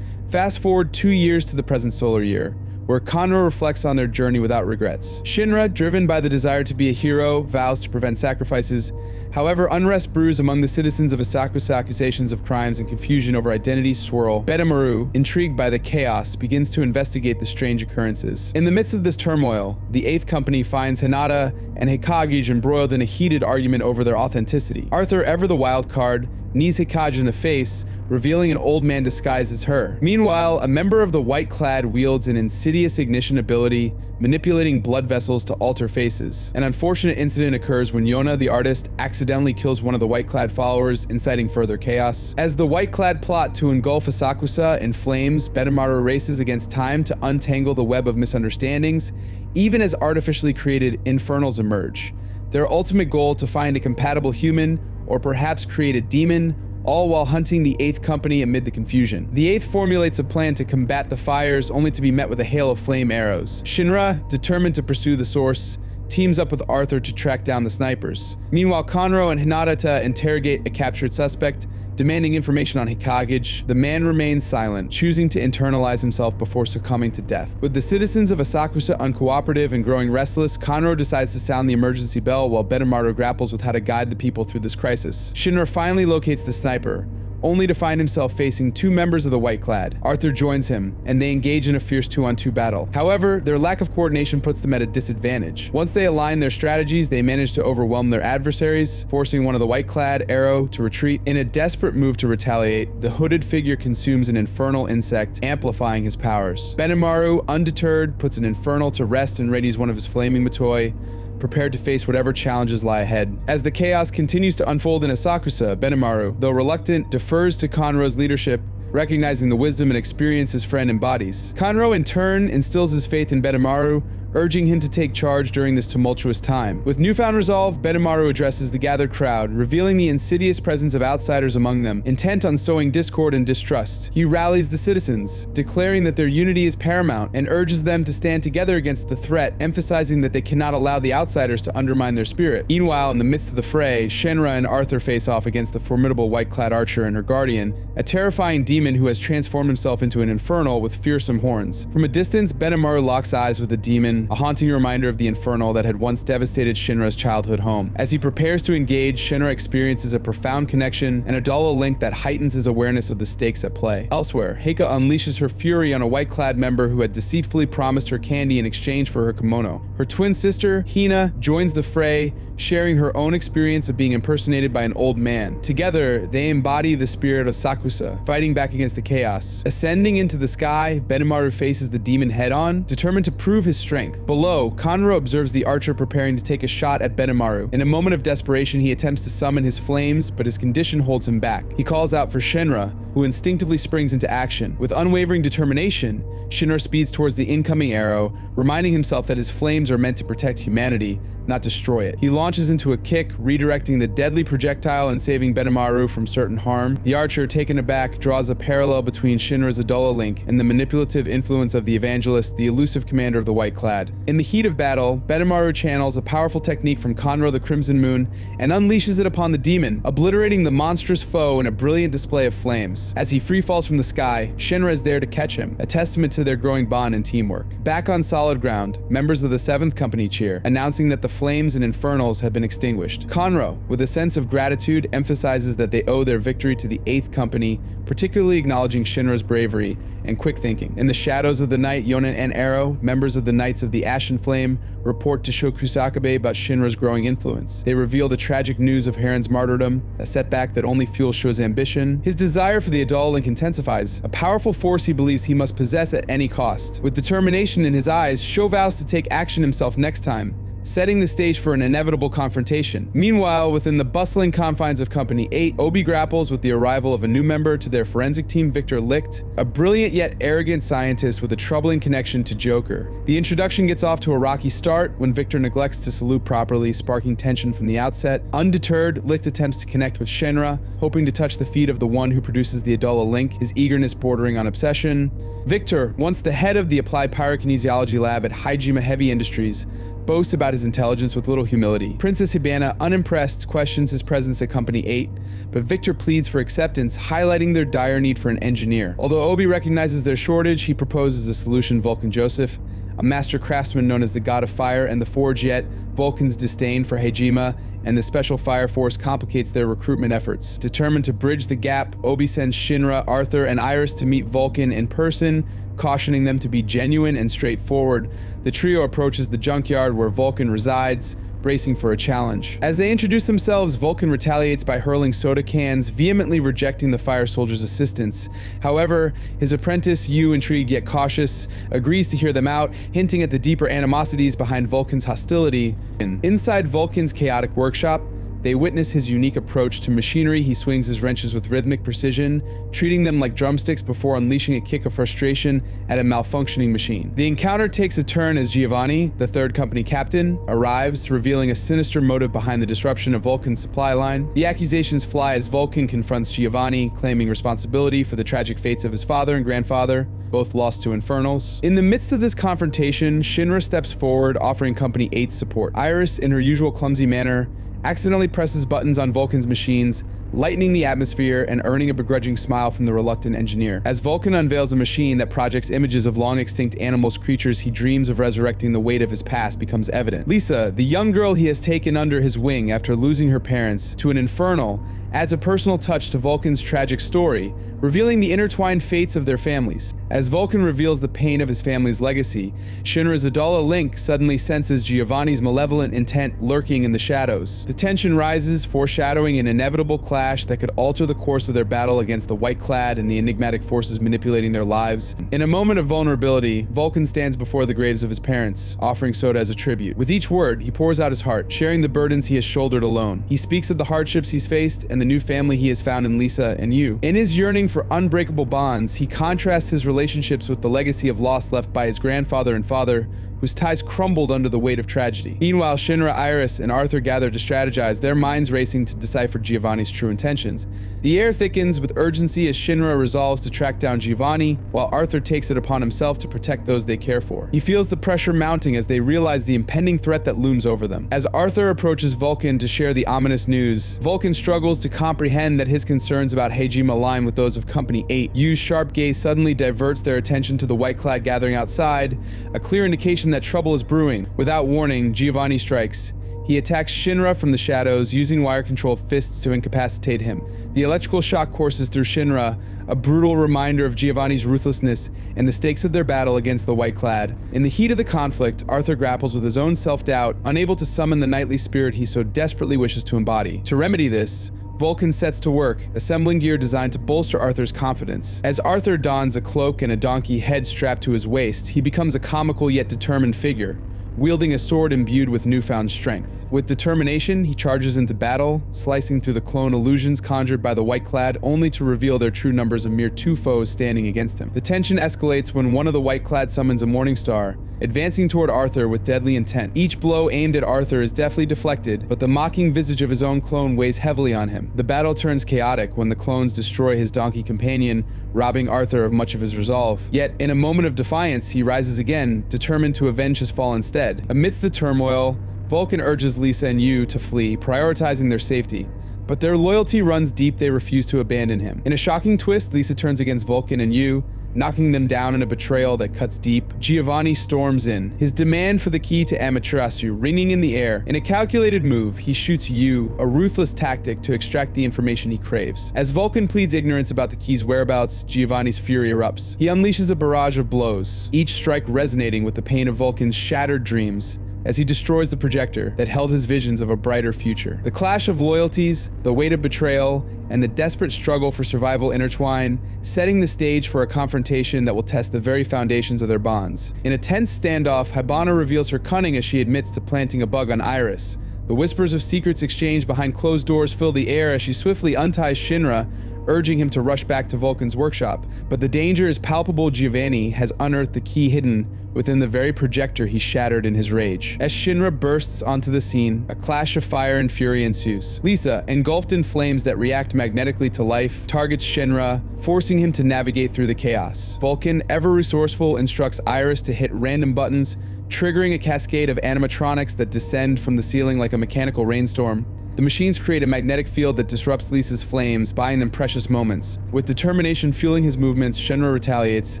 Fast forward 2 years to the present solar year, where Conroe reflects on their journey without regrets. Shinra, driven by the desire to be a hero, vows to prevent sacrifices. However, unrest brews among the citizens of Asakusa. Accusations of crimes and confusion over identities swirl. Benimaru, intrigued by the chaos, begins to investigate the strange occurrences. In the midst of this turmoil, the 8th company finds Hinata and Hikage embroiled in a heated argument over their authenticity. Arthur, ever the wild card, knees Hikage in the face, revealing an old man disguised as her. Meanwhile, a member of the White-clad wields an insidious ignition ability, manipulating blood vessels to alter faces. An unfortunate incident occurs when YoEhe, the artist, accidentally kills one of the White-clad followers, inciting further chaos. As the White-clad plot to engulf Asakusa in flames, Benimaru races against time to untangle the web of misunderstandings, even as artificially created infernals emerge. Their ultimate goal: to find a compatible human, or perhaps create a demon, all while hunting the 8th company amid the confusion. The 8th formulates a plan to combat the fires, only to be met with a hail of flame arrows. Shinra, determined to pursue the source, teams up with Arthur to track down the snipers. Meanwhile, Conroe and Hinata interrogate a captured suspect, demanding information on Hikage. The man remains silent, choosing to internalize himself before succumbing to death. With the citizens of Asakusa uncooperative and growing restless, Conroe decides to sound the emergency bell while Benimaru grapples with how to guide the people through this crisis. Shinra finally locates the sniper, only to find himself facing 2 members of the White-clad. Arthur joins him, and they engage in a fierce 2-on-2 battle. However, their lack of coordination puts them at a disadvantage. Once they align their strategies, they manage to overwhelm their adversaries, forcing one of the White-clad, Arrow, to retreat. In a desperate move to retaliate, the hooded figure consumes an infernal insect, amplifying his powers. Benimaru, undeterred, puts an infernal to rest and readies one of his flaming matoi, prepared to face whatever challenges lie ahead. As the chaos continues to unfold in Asakusa, Benimaru, though reluctant, defers to Conroe's leadership, recognizing the wisdom and experience his friend embodies. Kanro, in turn, instills his faith in Benimaru, urging him to take charge during this tumultuous time. With newfound resolve, Benimaru addresses the gathered crowd, revealing the insidious presence of outsiders among them, intent on sowing discord and distrust. He rallies the citizens, declaring that their unity is paramount, and urges them to stand together against the threat, emphasizing that they cannot allow the outsiders to undermine their spirit. Meanwhile, in the midst of the fray, Shinra and Arthur face off against the formidable white-clad archer and her guardian, a terrifying demon who has transformed himself into an infernal with fearsome horns. From a distance, Benimaru locks eyes with the demon, a haunting reminder of the infernal that had once devastated Shinra's childhood home. As he prepares to engage, Shinra experiences a profound connection and a dull link that heightens his awareness of the stakes at play. Elsewhere, Heika unleashes her fury on a white-clad member who had deceitfully promised her candy in exchange for her kimono. Her twin sister, Hina, joins the fray, sharing her own experience of being impersonated by an old man. Together, they embody the spirit of Sakusa, fighting back against the chaos. Ascending into the sky, Benimaru faces the demon head-on, determined to prove his strength. Below, Kanro observes the archer preparing to take a shot at Benimaru. In a moment of desperation, he attempts to summon his flames, but his condition holds him back. He calls out for Shinra, who instinctively springs into action. With unwavering determination, Shinra speeds towards the incoming arrow, reminding himself that his flames are meant to protect humanity, not destroy it. He launches into a kick, redirecting the deadly projectile and saving Benimaru from certain harm. The archer, taken aback, draws a parallel between Shinra's Adola Link and the manipulative influence of the evangelist, the elusive commander of the White Clad. In the heat of battle, Benimaru channels a powerful technique from Kanro the Crimson Moon and unleashes it upon the demon, obliterating the monstrous foe in a brilliant display of flames. As he free falls from the sky, Shinra is there to catch him, a testament to their growing bond and teamwork. Back on solid ground, members of the 7th Company cheer, announcing that the flames and infernals have been extinguished. Kanro, with a sense of gratitude, emphasizes that they owe their victory to the 8th Company, particularly acknowledging Shinra's bravery and quick thinking. In the shadows of the night, Yonen and Arrow, members of the Knights of the Ashen Flame, report to Shokusakabe about Shinra's growing influence. They reveal the tragic news of Heron's martyrdom, a setback that only fuels Sho's ambition. His desire for the Adol Link intensifies, a powerful force he believes he must possess at any cost. With determination in his eyes, Sho vows to take action himself next time, setting the stage for an inevitable confrontation. Meanwhile, within the bustling confines of Company 8, Obi grapples with the arrival of a new member to their forensic team, Victor Licht, a brilliant yet arrogant scientist with a troubling connection to Joker. The introduction gets off to a rocky start when Victor neglects to salute properly, sparking tension from the outset. Undeterred, Licht attempts to connect with Shinra, hoping to touch the feet of the one who produces the Adola Link, his eagerness bordering on obsession. Victor, once the head of the Applied Pyrokinesiology Lab at Haijima Heavy Industries, boasts about his intelligence with little humility. Princess Hibana, unimpressed, questions his presence at Company 8, but Victor pleads for acceptance, highlighting their dire need for an engineer. Although Obi recognizes their shortage, he proposes a solution: Vulcan Joseph, a master craftsman known as the God of Fire, and the Forge. Yet Vulcan's disdain for Heijima and the Special Fire Force complicates their recruitment efforts. Determined to bridge the gap, Obi sends Shinra, Arthur, and Iris to meet Vulcan in person, cautioning them to be genuine and straightforward. The trio approaches the junkyard where Vulcan resides, bracing for a challenge. As they introduce themselves, Vulcan retaliates by hurling soda cans, vehemently rejecting the fire soldier's assistance. However, his apprentice, Yu, intrigued yet cautious, agrees to hear them out, hinting at the deeper animosities behind Vulcan's hostility. Inside Vulcan's chaotic workshop, they witness his unique approach to machinery. He swings his wrenches with rhythmic precision, treating them like drumsticks before unleashing a kick of frustration at a malfunctioning machine. The encounter takes a turn as Giovanni, the 3rd Company captain, arrives, revealing a sinister motive behind the disruption of Vulcan's supply line. The accusations fly as Vulcan confronts Giovanni, claiming responsibility for the tragic fates of his father and grandfather, both lost to infernals. In the midst of this confrontation, Shinra steps forward, offering Company 8's support. Iris, in her usual clumsy manner, accidentally presses buttons on Vulcan's machines, lightening the atmosphere and earning a begrudging smile from the reluctant engineer. As Vulcan unveils a machine that projects images of long-extinct animals, creatures he dreams of resurrecting, the weight of his past becomes evident. Lisa, the young girl he has taken under his wing after losing her parents to an infernal, adds a personal touch to Vulcan's tragic story, revealing the intertwined fates of their families. As Vulcan reveals the pain of his family's legacy, Shinra's Adola Link suddenly senses Giovanni's malevolent intent lurking in the shadows. The tension rises, foreshadowing an inevitable clash clash that could alter the course of their battle against the white-clad and the enigmatic forces manipulating their lives. In a moment of vulnerability, Vulcan stands before the graves of his parents, offering soda as a tribute. With each word, he pours out his heart, sharing the burdens he has shouldered alone. He speaks of the hardships he's faced and the new family he has found in Lisa and Yu. In his yearning for unbreakable bonds, he contrasts his relationships with the legacy of loss left by his grandfather and father, whose ties crumbled under the weight of tragedy. Meanwhile, Shinra, Iris, and Arthur gather to strategize, their minds racing to decipher Giovanni's true intentions. The air thickens with urgency as Shinra resolves to track down Giovanni, while Arthur takes it upon himself to protect those they care for. He feels the pressure mounting as they realize the impending threat that looms over them. As Arthur approaches Vulcan to share the ominous news, Vulcan struggles to comprehend that his concerns about Heijima align with those of Company 8. Yu's sharp gaze suddenly diverts their attention to the white-clad gathering outside, a clear indication that trouble is brewing. Without warning, Giovanni strikes. He attacks Shinra from the shadows, using wire-controlled fists to incapacitate him. The electrical shock courses through Shinra, a brutal reminder of Giovanni's ruthlessness and the stakes of their battle against the white-clad. In the heat of the conflict, Arthur grapples with his own self-doubt, unable to summon the knightly spirit he so desperately wishes to embody. To remedy this, Vulcan sets to work, assembling gear designed to bolster Arthur's confidence. As Arthur dons a cloak and a donkey head strapped to his waist, he becomes a comical yet determined figure, wielding a sword imbued with newfound strength. With determination, he charges into battle, slicing through the clone illusions conjured by the white-clad, only to reveal their true numbers of mere two foes standing against him. The tension escalates when one of the white-clad summons a morning star, advancing toward Arthur with deadly intent. Each blow aimed at Arthur is deftly deflected, but the mocking visage of his own clone weighs heavily on him. The battle turns chaotic when the clones destroy his donkey companion, robbing Arthur of much of his resolve. Yet, in a moment of defiance, he rises again, determined to avenge his fall instead. Amidst the turmoil, Vulcan urges Lisa and Yu to flee, prioritizing their safety. But their loyalty runs deep, they refuse to abandon him. In a shocking twist, Lisa turns against Vulcan and Yu, knocking them down in a betrayal that cuts deep. Giovanni storms in, his demand for the key to Amaterasu ringing in the air. In a calculated move, he shoots Yu, a ruthless tactic to extract the information he craves. As Vulcan pleads ignorance about the key's whereabouts, Giovanni's fury erupts. He unleashes a barrage of blows, each strike resonating with the pain of Vulcan's shattered dreams, as he destroys the projector that held his visions of a brighter future. The clash of loyalties, the weight of betrayal, and the desperate struggle for survival intertwine, setting the stage for a confrontation that will test the very foundations of their bonds. In a tense standoff, Hibana reveals her cunning as she admits to planting a bug on Iris. The whispers of secrets exchanged behind closed doors fill the air as she swiftly unties Shinra, urging him to rush back to Vulcan's workshop. But the danger is palpable. Giovanni has unearthed the key hidden within the very projector he shattered in his rage. As Shinra bursts onto the scene, a clash of fire and fury ensues. Lisa, engulfed in flames that react magnetically to life, targets Shinra, forcing him to navigate through the chaos. Vulcan, ever resourceful, instructs Iris to hit random buttons, triggering a cascade of animatronics that descend from the ceiling like a mechanical rainstorm. The machines create a magnetic field that disrupts Lisa's flames, buying them precious moments. With determination fueling his movements, Shinra retaliates,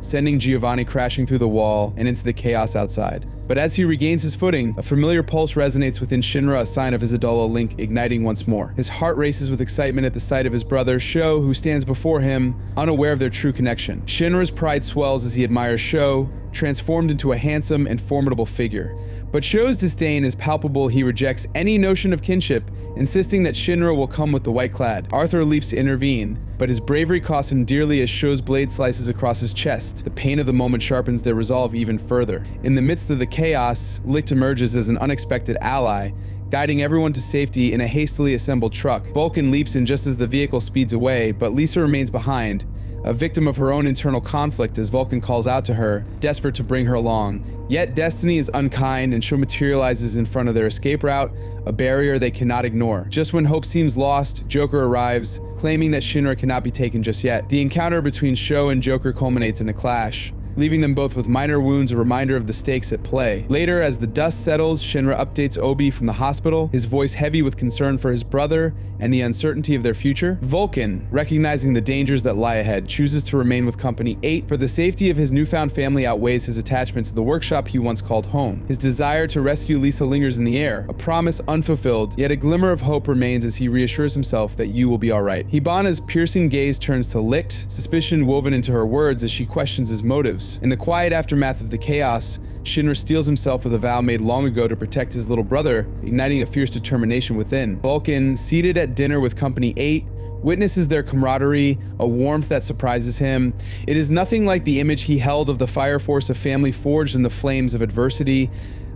sending Giovanni crashing through the wall and into the chaos outside. But as he regains his footing, a familiar pulse resonates within Shinra, a sign of his Adolo link igniting once more. His heart races with excitement at the sight of his brother, Sho, who stands before him, unaware of their true connection. Shinra's pride swells as he admires Sho, transformed into a handsome and formidable figure. But Sho's disdain is palpable. He rejects any notion of kinship, insisting that Shinra will come with the white-clad. Arthur leaps to intervene, but his bravery costs him dearly as Sho's blade slices across his chest. The pain of the moment sharpens their resolve even further. In the midst of the chaos, Licht emerges as an unexpected ally, guiding everyone to safety in a hastily assembled truck. Vulcan leaps in just as the vehicle speeds away, but Lisa remains behind, a victim of her own internal conflict as Vulcan calls out to her, desperate to bring her along. Yet destiny is unkind and Sho materializes in front of their escape route, a barrier they cannot ignore. Just when hope seems lost, Joker arrives, claiming that Shinra cannot be taken just yet. The encounter between Sho and Joker culminates in a clash, leaving them both with minor wounds, a reminder of the stakes at play. Later, as the dust settles, Shinra updates Obi from the hospital, his voice heavy with concern for his brother and the uncertainty of their future. Vulcan, recognizing the dangers that lie ahead, chooses to remain with Company 8, for the safety of his newfound family outweighs his attachment to the workshop he once called home. His desire to rescue Lisa lingers in the air, a promise unfulfilled, yet a glimmer of hope remains as he reassures himself that Yu will be alright. Hibana's piercing gaze turns to Licht, suspicion woven into her words as she questions his motives. In the quiet aftermath of the chaos, Shinra steels himself with a vow made long ago to protect his little brother, igniting a fierce determination within. Vulcan, seated at dinner with Company 8, witnesses their camaraderie, a warmth that surprises him. It is nothing like the image he held of the fire force, a family forged in the flames of adversity.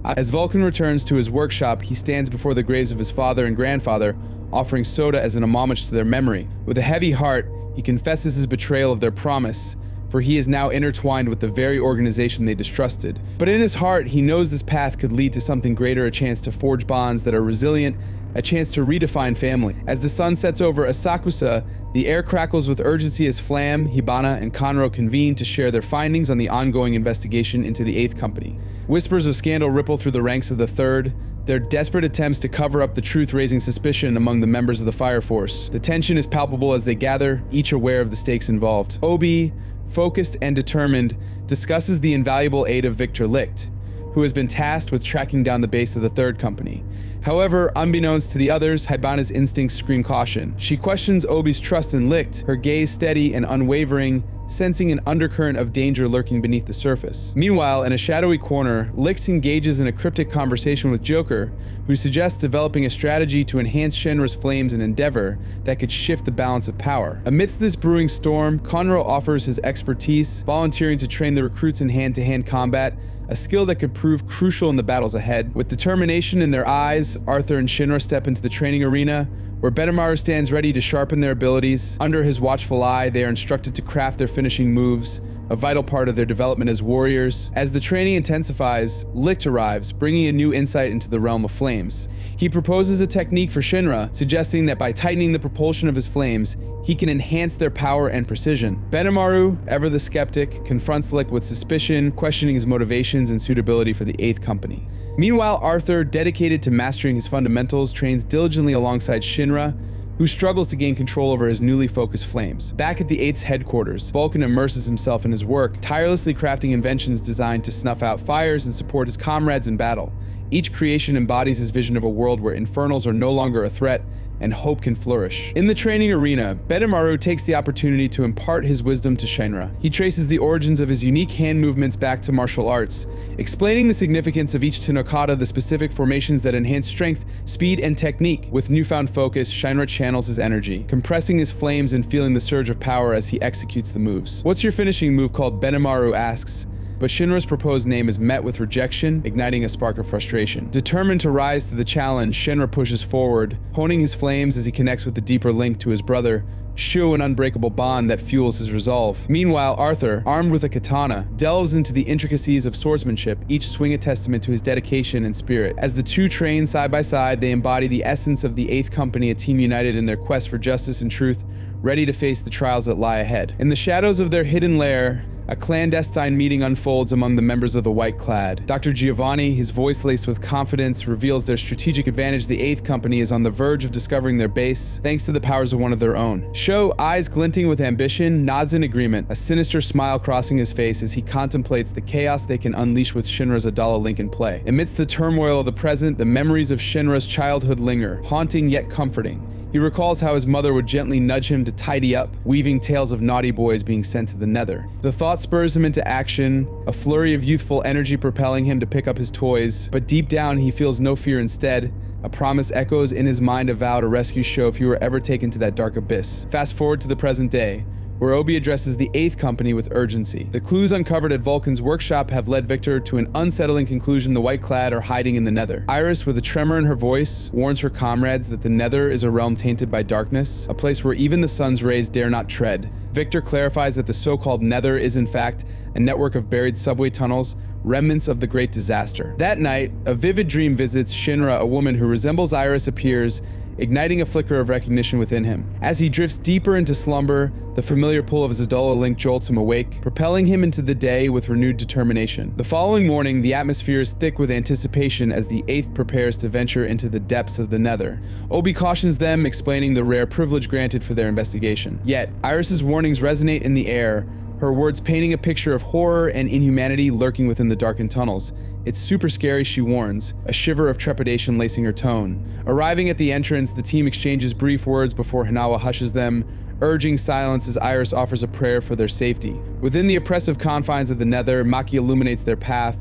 As Vulcan returns to his workshop, he stands before the graves of his father and grandfather, offering soda as an homage to their memory. With a heavy heart, he confesses his betrayal of their promise, for he is now intertwined with the very organization they distrusted. But in his heart, he knows this path could lead to something greater, a chance to forge bonds that are resilient, a chance to redefine family. As the sun sets over Asakusa, the air crackles with urgency as Flam, Hibana, and Conro convene to share their findings on the ongoing investigation into the 8th Company. Whispers of scandal ripple through the ranks of the 3rd, their desperate attempts to cover up the truth raising suspicion among the members of the Fire Force. The tension is palpable as they gather, each aware of the stakes involved. Obi, focused and determined, discusses the invaluable aid of Victor Licht, who has been tasked with tracking down the base of the 3rd Company. However, unbeknownst to the others, Hibana's instincts scream caution. She questions Obi's trust in Licht, her gaze steady and unwavering, sensing an undercurrent of danger lurking beneath the surface. Meanwhile, in a shadowy corner, Licht engages in a cryptic conversation with Joker, who suggests developing a strategy to enhance Shinra's flames and endeavor that could shift the balance of power. Amidst this brewing storm, Conro offers his expertise, volunteering to train the recruits in hand-to-hand combat, a skill that could prove crucial in the battles ahead. With determination in their eyes, Arthur and Shinra step into the training arena, where Benimaru stands ready to sharpen their abilities. Under his watchful eye, they are instructed to craft their finishing moves, a vital part of their development as warriors. As the training intensifies, Licht arrives, bringing a new insight into the realm of flames. He proposes a technique for Shinra, suggesting that by tightening the propulsion of his flames, he can enhance their power and precision. Benimaru, ever the skeptic, confronts Licht with suspicion, questioning his motivations and suitability for the 8th Company. Meanwhile, Arthur, dedicated to mastering his fundamentals, trains diligently alongside Shinra, who struggles to gain control over his newly focused flames. Back at the 8th's headquarters, Vulcan immerses himself in his work, tirelessly crafting inventions designed to snuff out fires and support his comrades in battle. Each creation embodies his vision of a world where infernals are no longer a threat and hope can flourish. In the training arena, Benimaru takes the opportunity to impart his wisdom to Shinra. He traces the origins of his unique hand movements back to martial arts, explaining the significance of each tenokata, the specific formations that enhance strength, speed, and technique. With newfound focus, Shinra channels his energy, compressing his flames and feeling the surge of power as he executes the moves. "What's your finishing move called?" Benimaru asks, but Shinra's proposed name is met with rejection, igniting a spark of frustration. Determined to rise to the challenge, Shinra pushes forward, honing his flames as he connects with the deeper link to his brother, Shu, an unbreakable bond that fuels his resolve. Meanwhile, Arthur, armed with a katana, delves into the intricacies of swordsmanship, each swing a testament to his dedication and spirit. As the two train side by side, they embody the essence of the 8th Company, a team united in their quest for justice and truth, ready to face the trials that lie ahead. In the shadows of their hidden lair, a clandestine meeting unfolds among the members of the White Clad. Dr. Giovanni, his voice laced with confidence, reveals their strategic advantage. The 8th Company is on the verge of discovering their base, thanks to the powers of one of their own. Sho, eyes glinting with ambition, nods in agreement, a sinister smile crossing his face as he contemplates the chaos they can unleash with Shinra's Adala link in play. Amidst the turmoil of the present, the memories of Shinra's childhood linger, haunting yet comforting. He recalls how his mother would gently nudge him to tidy up, weaving tales of naughty boys being sent to the nether. The thought spurs him into action, a flurry of youthful energy propelling him to pick up his toys, but deep down he feels no fear. Instead, a promise echoes in his mind, a vow to rescue Sho if he were ever taken to that dark abyss. Fast forward to the present day, where Obi addresses the 8th Company with urgency. The clues uncovered at Vulcan's workshop have led Victor to an unsettling conclusion: the White Clad are hiding in the Nether. Iris, with a tremor in her voice, warns her comrades that the Nether is a realm tainted by darkness, a place where even the sun's rays dare not tread. Victor clarifies that the so-called Nether is in fact a network of buried subway tunnels, remnants of the Great Disaster. That night, a vivid dream visits Shinra. A woman who resembles Iris appears, igniting a flicker of recognition within him. As he drifts deeper into slumber, the familiar pull of his Adala link jolts him awake, propelling him into the day with renewed determination. The following morning, the atmosphere is thick with anticipation as the 8th prepares to venture into the depths of the Nether. Obi cautions them, explaining the rare privilege granted for their investigation. Yet, Iris's warnings resonate in the air, her words painting a picture of horror and inhumanity lurking within the darkened tunnels. "It's super scary," she warns, a shiver of trepidation lacing her tone. Arriving at the entrance, the team exchanges brief words before Hanawa hushes them, urging silence as Iris offers a prayer for their safety. Within the oppressive confines of the Nether, Maki illuminates their path,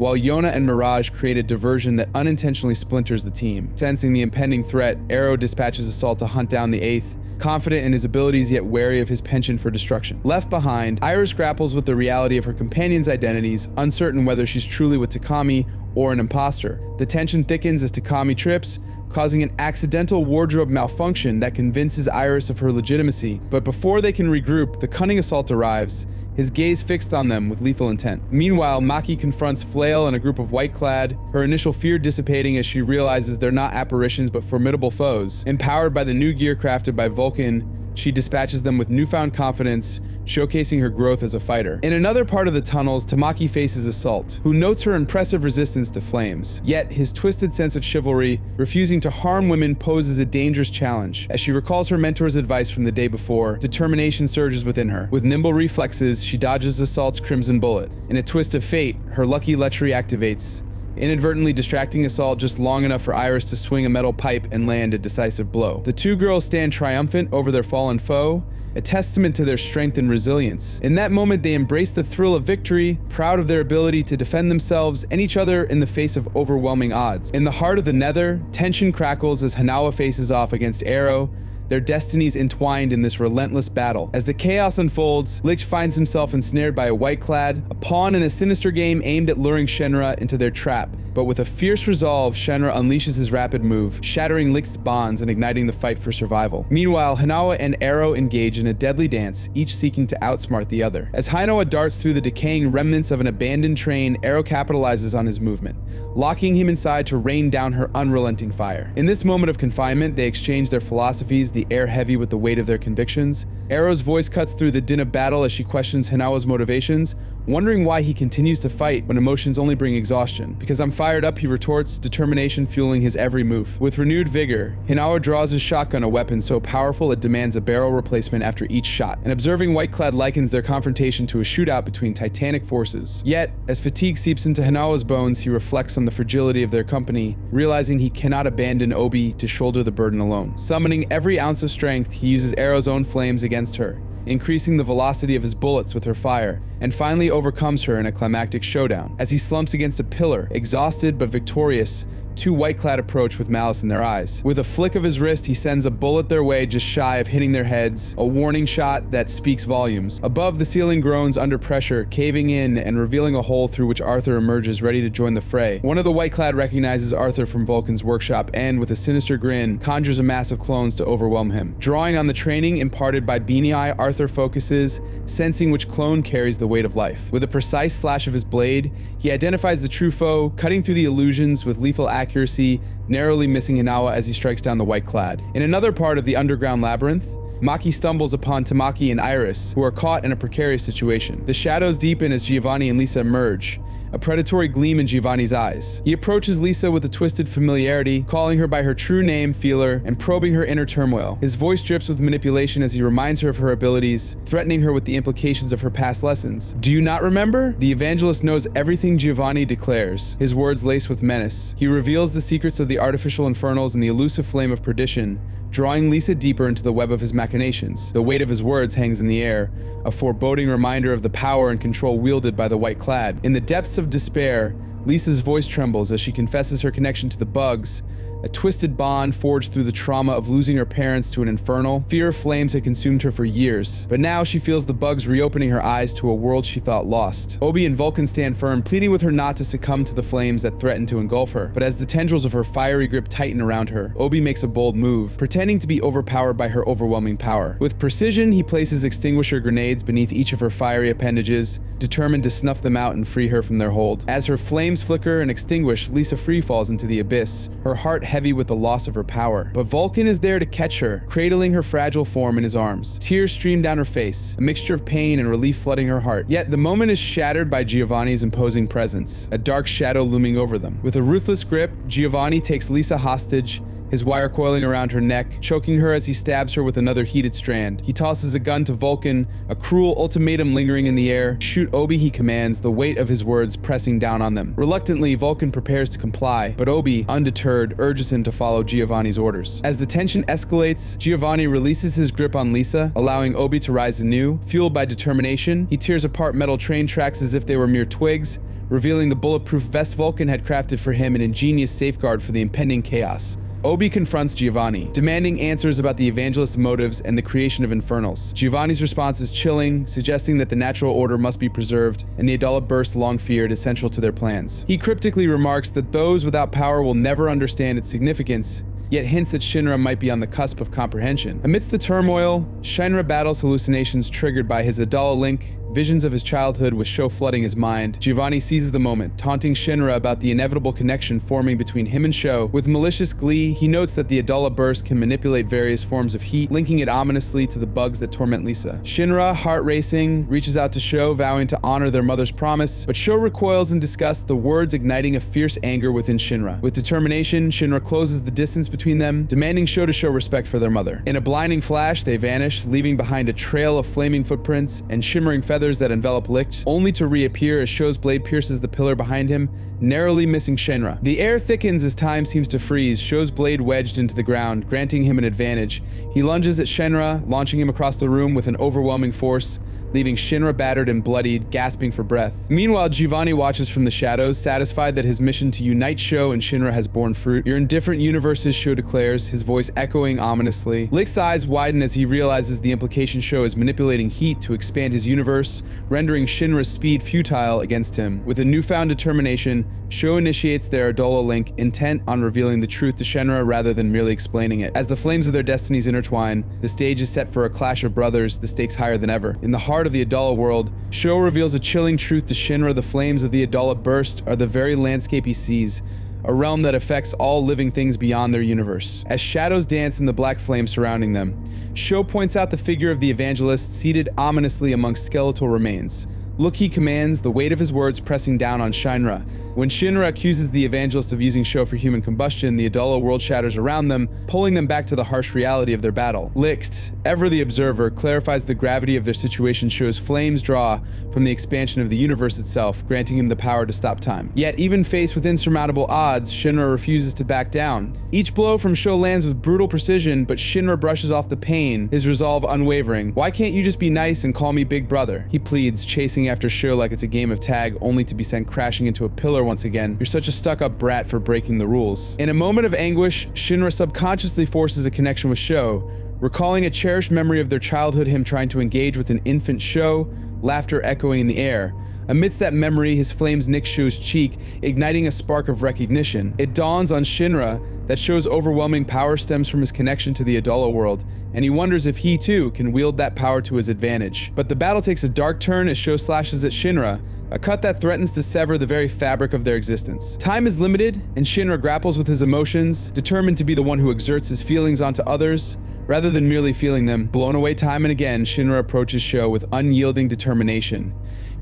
while Yona and Mirage create a diversion that unintentionally splinters the team. Sensing the impending threat, Arrow dispatches Assault to hunt down the 8th, confident in his abilities yet wary of his penchant for destruction. Left behind, Iris grapples with the reality of her companion's identities, uncertain whether she's truly with Takami or an imposter. The tension thickens as Takami trips, causing an accidental wardrobe malfunction that convinces Iris of her legitimacy. But before they can regroup, the cunning Assault arrives, his gaze fixed on them with lethal intent. Meanwhile, Maki confronts Flail and a group of white-clad, her initial fear dissipating as she realizes they're not apparitions but formidable foes. Empowered by the new gear crafted by Vulcan, she dispatches them with newfound confidence, showcasing her growth as a fighter. In another part of the tunnels, Tamaki faces Assault, who notes her impressive resistance to flames. Yet, his twisted sense of chivalry, refusing to harm women, poses a dangerous challenge. As she recalls her mentor's advice from the day before, determination surges within her. With nimble reflexes, she dodges Assault's crimson bullet. In a twist of fate, her lucky lechery activates, inadvertently distracting Assault just long enough for Iris to swing a metal pipe and land a decisive blow. The two girls stand triumphant over their fallen foe, a testament to their strength and resilience. In that moment, they embrace the thrill of victory, proud of their ability to defend themselves and each other in the face of overwhelming odds. In the heart of the Nether, tension crackles as Hanawa faces off against Arrow, their destinies entwined in this relentless battle. As the chaos unfolds, Lich finds himself ensnared by a white-clad, a pawn in a sinister game aimed at luring Shinra into their trap. But with a fierce resolve, Shinra unleashes his rapid move, shattering Lich's bonds and igniting the fight for survival. Meanwhile, Hanawa and Arrow engage in a deadly dance, each seeking to outsmart the other. As Hanawa darts through the decaying remnants of an abandoned train, Arrow capitalizes on his movement, locking him inside to rain down her unrelenting fire. In this moment of confinement, they exchange their philosophies, the air heavy with the weight of their convictions. Arrow's voice cuts through the din of battle as she questions Hanawa's motivations, wondering why he continues to fight when emotions only bring exhaustion. "Because I'm fired up," he retorts, determination fueling his every move. With renewed vigor, Hanawa draws his shotgun, a weapon so powerful it demands a barrel replacement after each shot. And observing white-clad likens their confrontation to a shootout between titanic forces. Yet, as fatigue seeps into Hanawa's bones, he reflects on the fragility of their company, realizing he cannot abandon Obi to shoulder the burden alone. Summoning every ounce of strength, he uses Arrow's own flames against her, increasing the velocity of his bullets with her fire, and finally overcomes her in a climactic showdown. As he slumps against a pillar, exhausted but victorious, two white-clad approach with malice in their eyes. With a flick of his wrist, he sends a bullet their way just shy of hitting their heads, a warning shot that speaks volumes. Above, the ceiling groans under pressure, caving in and revealing a hole through which Arthur emerges, ready to join the fray. One of the white-clad recognizes Arthur from Vulcan's workshop and, with a sinister grin, conjures a mass of clones to overwhelm him. Drawing on the training imparted by Beanie Eye, Arthur focuses, sensing which clone carries the weight of life. With a precise slash of his blade, he identifies the true foe, cutting through the illusions with lethal accuracy, narrowly missing Hanawa as he strikes down the white-clad. In another part of the underground labyrinth, Maki stumbles upon Tamaki and Iris, who are caught in a precarious situation. The shadows deepen as Giovanni and Lisa emerge, a predatory gleam in Giovanni's eyes. He approaches Lisa with a twisted familiarity, calling her by her true name, Feeler, and probing her inner turmoil. His voice drips with manipulation as he reminds her of her abilities, threatening her with the implications of her past lessons. "Do you not remember?" The evangelist knows everything Giovanni declares, his words laced with menace. He reveals the secrets of the artificial infernals and the elusive flame of perdition, drawing Lisa deeper into the web of his machinations. The weight of his words hangs in the air, a foreboding reminder of the power and control wielded by the white-clad. In the depths of despair, Lisa's voice trembles as she confesses her connection to the bugs, a twisted bond forged through the trauma of losing her parents to an infernal. Fear of flames had consumed her for years, but now she feels the bugs reopening her eyes to a world she thought lost. Obi and Vulcan stand firm, pleading with her not to succumb to the flames that threaten to engulf her. But as the tendrils of her fiery grip tighten around her, Obi makes a bold move, pretending to be overpowered by her overwhelming power. With precision, he places extinguisher grenades beneath each of her fiery appendages, determined to snuff them out and free her from their hold. As her flames flicker and extinguish, Lisa free falls into the abyss, her heart heavy with the loss of her power. But Vulcan is there to catch her, cradling her fragile form in his arms. Tears stream down her face, a mixture of pain and relief flooding her heart. Yet the moment is shattered by Giovanni's imposing presence, a dark shadow looming over them. With a ruthless grip, Giovanni takes Lisa hostage, his wire coiling around her neck, choking her as he stabs her with another heated strand. He tosses a gun to Vulcan, a cruel ultimatum lingering in the air. "Shoot Obi," he commands, the weight of his words pressing down on them. Reluctantly, Vulcan prepares to comply, but Obi, undeterred, urges him to follow Giovanni's orders. As the tension escalates, Giovanni releases his grip on Lisa, allowing Obi to rise anew. Fueled by determination, he tears apart metal train tracks as if they were mere twigs, revealing the bulletproof vest Vulcan had crafted for him, an ingenious safeguard for the impending chaos. Obi confronts Giovanni, demanding answers about the evangelist's motives and the creation of infernals. Giovanni's response is chilling, suggesting that the natural order must be preserved, and the adult burst long feared is central to their plans. He cryptically remarks that those without power will never understand its significance, yet hints that Shinra might be on the cusp of comprehension. Amidst the turmoil, Shinra battles hallucinations triggered by his adult link, visions of his childhood with Sho flooding his mind. Giovanni seizes the moment, taunting Shinra about the inevitable connection forming between him and Sho. With malicious glee, he notes that the Adala burst can manipulate various forms of heat, linking it ominously to the bugs that torment Lisa. Shinra, heart racing, reaches out to Sho, vowing to honor their mother's promise, but Sho recoils in disgust, the words igniting a fierce anger within Shinra. With determination, Shinra closes the distance between them, demanding Sho to show respect for their mother. In a blinding flash, they vanish, leaving behind a trail of flaming footprints and shimmering feathers that envelop Licht, only to reappear as Sho's blade pierces the pillar behind him, narrowly missing Shinra. The air thickens as time seems to freeze, Sho's blade wedged into the ground, granting him an advantage. He lunges at Shinra, launching him across the room with an overwhelming force, leaving Shinra battered and bloodied, gasping for breath. Meanwhile, Giovanni watches from the shadows, satisfied that his mission to unite Sho and Shinra has borne fruit. "You're in different universes," Sho declares, his voice echoing ominously. Licht's eyes widen as he realizes the implication Sho is manipulating heat to expand his universe, rendering Shinra's speed futile against him. With a newfound determination, Sho initiates their Adola link, intent on revealing the truth to Shinra rather than merely explaining it. As the flames of their destinies intertwine, the stage is set for a clash of brothers, the stakes higher than ever. In the heart of the Adala world, Sho reveals a chilling truth to Shinra: the flames of the Adala burst are the very landscape he sees, a realm that affects all living things beyond their universe. As shadows dance in the black flame surrounding them, Sho points out the figure of the evangelist seated ominously amongst skeletal remains. "Look," he commands, the weight of his words pressing down on Shinra. When Shinra accuses the evangelist of using Sho for human combustion, the Adala world shatters around them, pulling them back to the harsh reality of their battle. Licht, ever the observer, clarifies the gravity of their situation. Sho's flames draw from the expansion of the universe itself, granting him the power to stop time. Yet, even faced with insurmountable odds, Shinra refuses to back down. Each blow from Sho lands with brutal precision, but Shinra brushes off the pain, his resolve unwavering. "Why can't you just be nice and call me Big Brother?" he pleads, chasing after Sho like it's a game of tag, only to be sent crashing into a pillar once again. "You're such a stuck-up brat for breaking the rules." In a moment of anguish, Shinra subconsciously forces a connection with Sho, recalling a cherished memory of their childhood, him trying to engage with an infant Sho, laughter echoing in the air. Amidst that memory, his flames nick Sho's cheek, igniting a spark of recognition. It dawns on Shinra that Sho's overwhelming power stems from his connection to the Adala world, and he wonders if he too can wield that power to his advantage. But the battle takes a dark turn as Sho slashes at Shinra, a cut that threatens to sever the very fabric of their existence. Time is limited, and Shinra grapples with his emotions, determined to be the one who exerts his feelings onto others, rather than merely feeling them. Blown away time and again, Shinra approaches Sho with unyielding determination.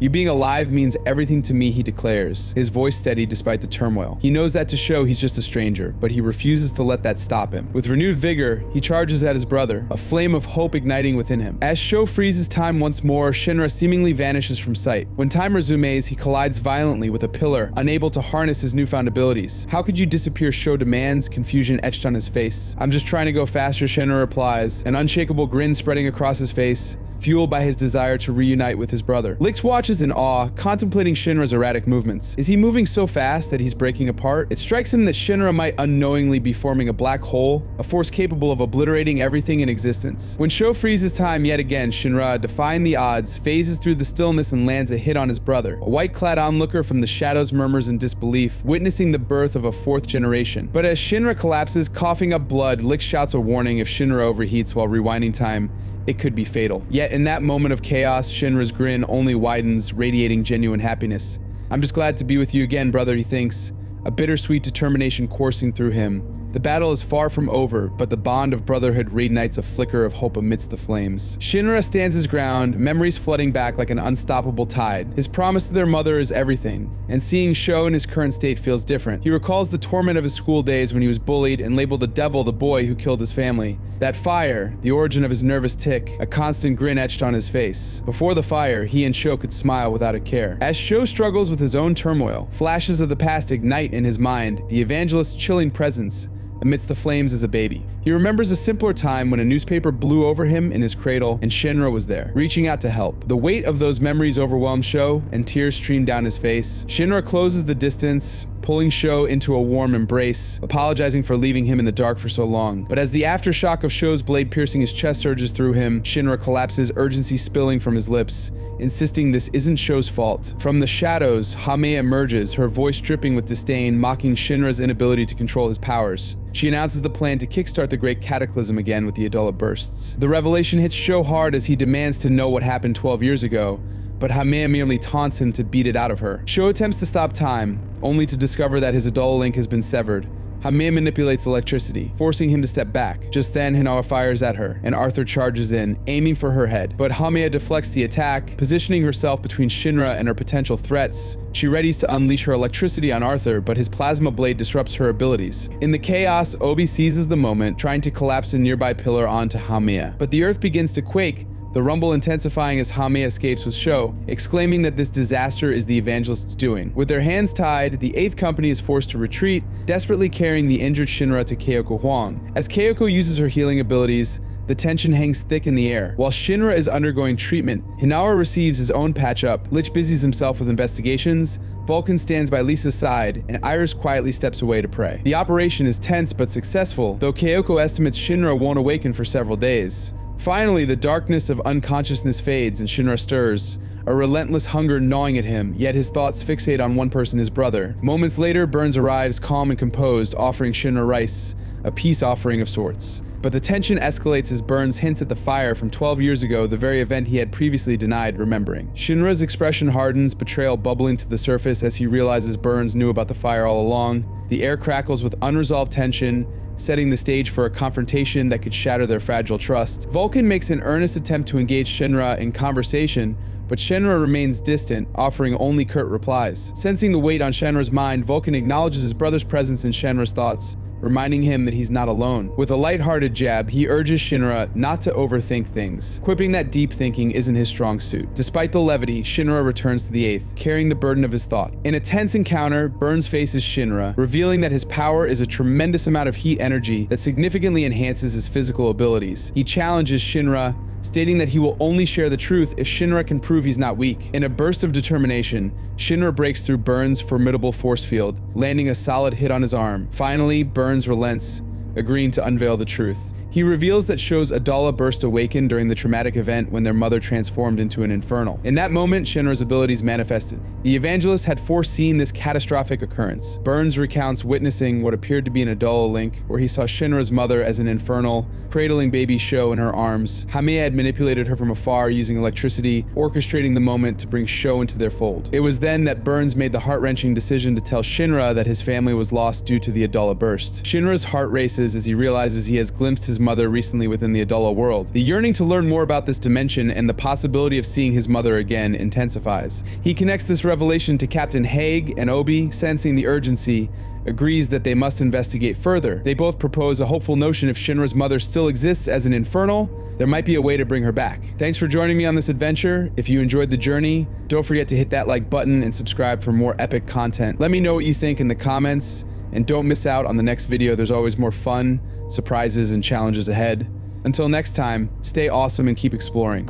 "You being alive means everything to me," he declares, his voice steady despite the turmoil. He knows that to Sho he's just a stranger, but he refuses to let that stop him. With renewed vigor, he charges at his brother, a flame of hope igniting within him. As Sho freezes time once more, Shinra seemingly vanishes from sight. When time resumes, he collides violently with a pillar, unable to harness his newfound abilities. "How could you disappear?" Sho demands, confusion etched on his face. "I'm just trying to go faster," Shinra replies, an unshakable grin spreading across his face, fueled by his desire to reunite with his brother. Licht watches in awe, contemplating Shinra's erratic movements. Is he moving so fast that he's breaking apart? It strikes him that Shinra might unknowingly be forming a black hole, a force capable of obliterating everything in existence. When Sho freezes time yet again, Shinra, defying the odds, phases through the stillness and lands a hit on his brother. A white-clad onlooker from the shadows murmurs in disbelief, witnessing the birth of a fourth generation. But as Shinra collapses, coughing up blood, Licht shouts a warning: if Shinra overheats while rewinding time, it could be fatal. Yet in that moment of chaos, Shinra's grin only widens, radiating genuine happiness. "I'm just glad to be with you again, brother," he thinks, a bittersweet determination coursing through him. The battle is far from over, but the bond of brotherhood reignites a flicker of hope amidst the flames. Shinra stands his ground, memories flooding back like an unstoppable tide. His promise to their mother is everything, and seeing Sho in his current state feels different. He recalls the torment of his school days when he was bullied and labeled the devil the boy who killed his family. That fire, the origin of his nervous tic, a constant grin etched on his face. Before the fire, he and Sho could smile without a care. As Sho struggles with his own turmoil, flashes of the past ignite in his mind, the evangelist's chilling presence, amidst the flames as a baby. He remembers a simpler time when a newspaper blew over him in his cradle and Shinra was there, reaching out to help. The weight of those memories overwhelmed Sho, and tears streamed down his face. Shinra closes the distance, pulling Sho into a warm embrace, apologizing for leaving him in the dark for so long. But as the aftershock of Sho's blade piercing his chest surges through him, Shinra collapses, urgency spilling from his lips, insisting this isn't Sho's fault. From the shadows, Hame emerges, her voice dripping with disdain, mocking Shinra's inability to control his powers. She announces the plan to kickstart the Great Cataclysm again with the Adola bursts. The revelation hits Sho hard as he demands to know what happened 12 years ago, but Hame merely taunts him to beat it out of her. Sho attempts to stop time, only to discover that his Adola link has been severed. Hame manipulates electricity, forcing him to step back. Just then, Hinawa fires at her, and Arthur charges in, aiming for her head. But Hame deflects the attack, positioning herself between Shinra and her potential threats. She readies to unleash her electricity on Arthur, but his plasma blade disrupts her abilities. In the chaos, Obi seizes the moment, trying to collapse a nearby pillar onto Hame. But the earth begins to quake, the rumble intensifying as Hame escapes with Sho, exclaiming that this disaster is the evangelist's doing. With their hands tied, the 8th Company is forced to retreat, desperately carrying the injured Shinra to Kyoko Huang. As Kyoko uses her healing abilities, the tension hangs thick in the air. While Shinra is undergoing treatment, Hinawa receives his own patch-up, Lich busies himself with investigations, Vulcan stands by Lisa's side, and Iris quietly steps away to pray. The operation is tense but successful, though Kyoko estimates Shinra won't awaken for several days. Finally, the darkness of unconsciousness fades and Shinra stirs, a relentless hunger gnawing at him, yet his thoughts fixate on one person, his brother. Moments later, Burns arrives calm and composed, offering Shinra rice, a peace offering of sorts. But the tension escalates as Burns hints at the fire from 12 years ago, the very event he had previously denied remembering. Shinra's expression hardens, betrayal bubbling to the surface as he realizes Burns knew about the fire all along. The air crackles with unresolved tension, setting the stage for a confrontation that could shatter their fragile trust. Vulcan makes an earnest attempt to engage Shinra in conversation, but Shinra remains distant, offering only curt replies. Sensing the weight on Shinra's mind, Vulcan acknowledges his brother's presence in Shinra's thoughts, reminding him that he's not alone. With a lighthearted jab, he urges Shinra not to overthink things, quipping that deep thinking isn't his strong suit. Despite the levity, Shinra returns to the 8th, carrying the burden of his thought. In a tense encounter, Burns faces Shinra, revealing that his power is a tremendous amount of heat energy that significantly enhances his physical abilities. He challenges Shinra, stating that he will only share the truth if Shinra can prove he's not weak. In a burst of determination, Shinra breaks through Burns' formidable force field, landing a solid hit on his arm. Finally, Burns relents, agreeing to unveil the truth. He reveals that Sho's Adala burst awakened during the traumatic event when their mother transformed into an infernal. In that moment, Shinra's abilities manifested. The evangelist had foreseen this catastrophic occurrence. Burns recounts witnessing what appeared to be an Adala link, where he saw Shinra's mother as an infernal, cradling baby Sho in her arms. Hame had manipulated her from afar using electricity, orchestrating the moment to bring Sho into their fold. It was then that Burns made the heart-wrenching decision to tell Shinra that his family was lost due to the Adala burst. Shinra's heart races as he realizes he has glimpsed his mother recently within the Adala world. The yearning to learn more about this dimension and the possibility of seeing his mother again intensifies. He connects this revelation to Captain Haig, and Obi, sensing the urgency, agrees that they must investigate further. They both propose a hopeful notion if Shinra's mother still exists as an infernal, there might be a way to bring her back. Thanks for joining me on this adventure. If you enjoyed the journey, don't forget to hit that like button and subscribe for more epic content. Let me know what you think in the comments, and don't miss out on the next video. There's always more fun, surprises, and challenges ahead. Until next time, stay awesome and keep exploring.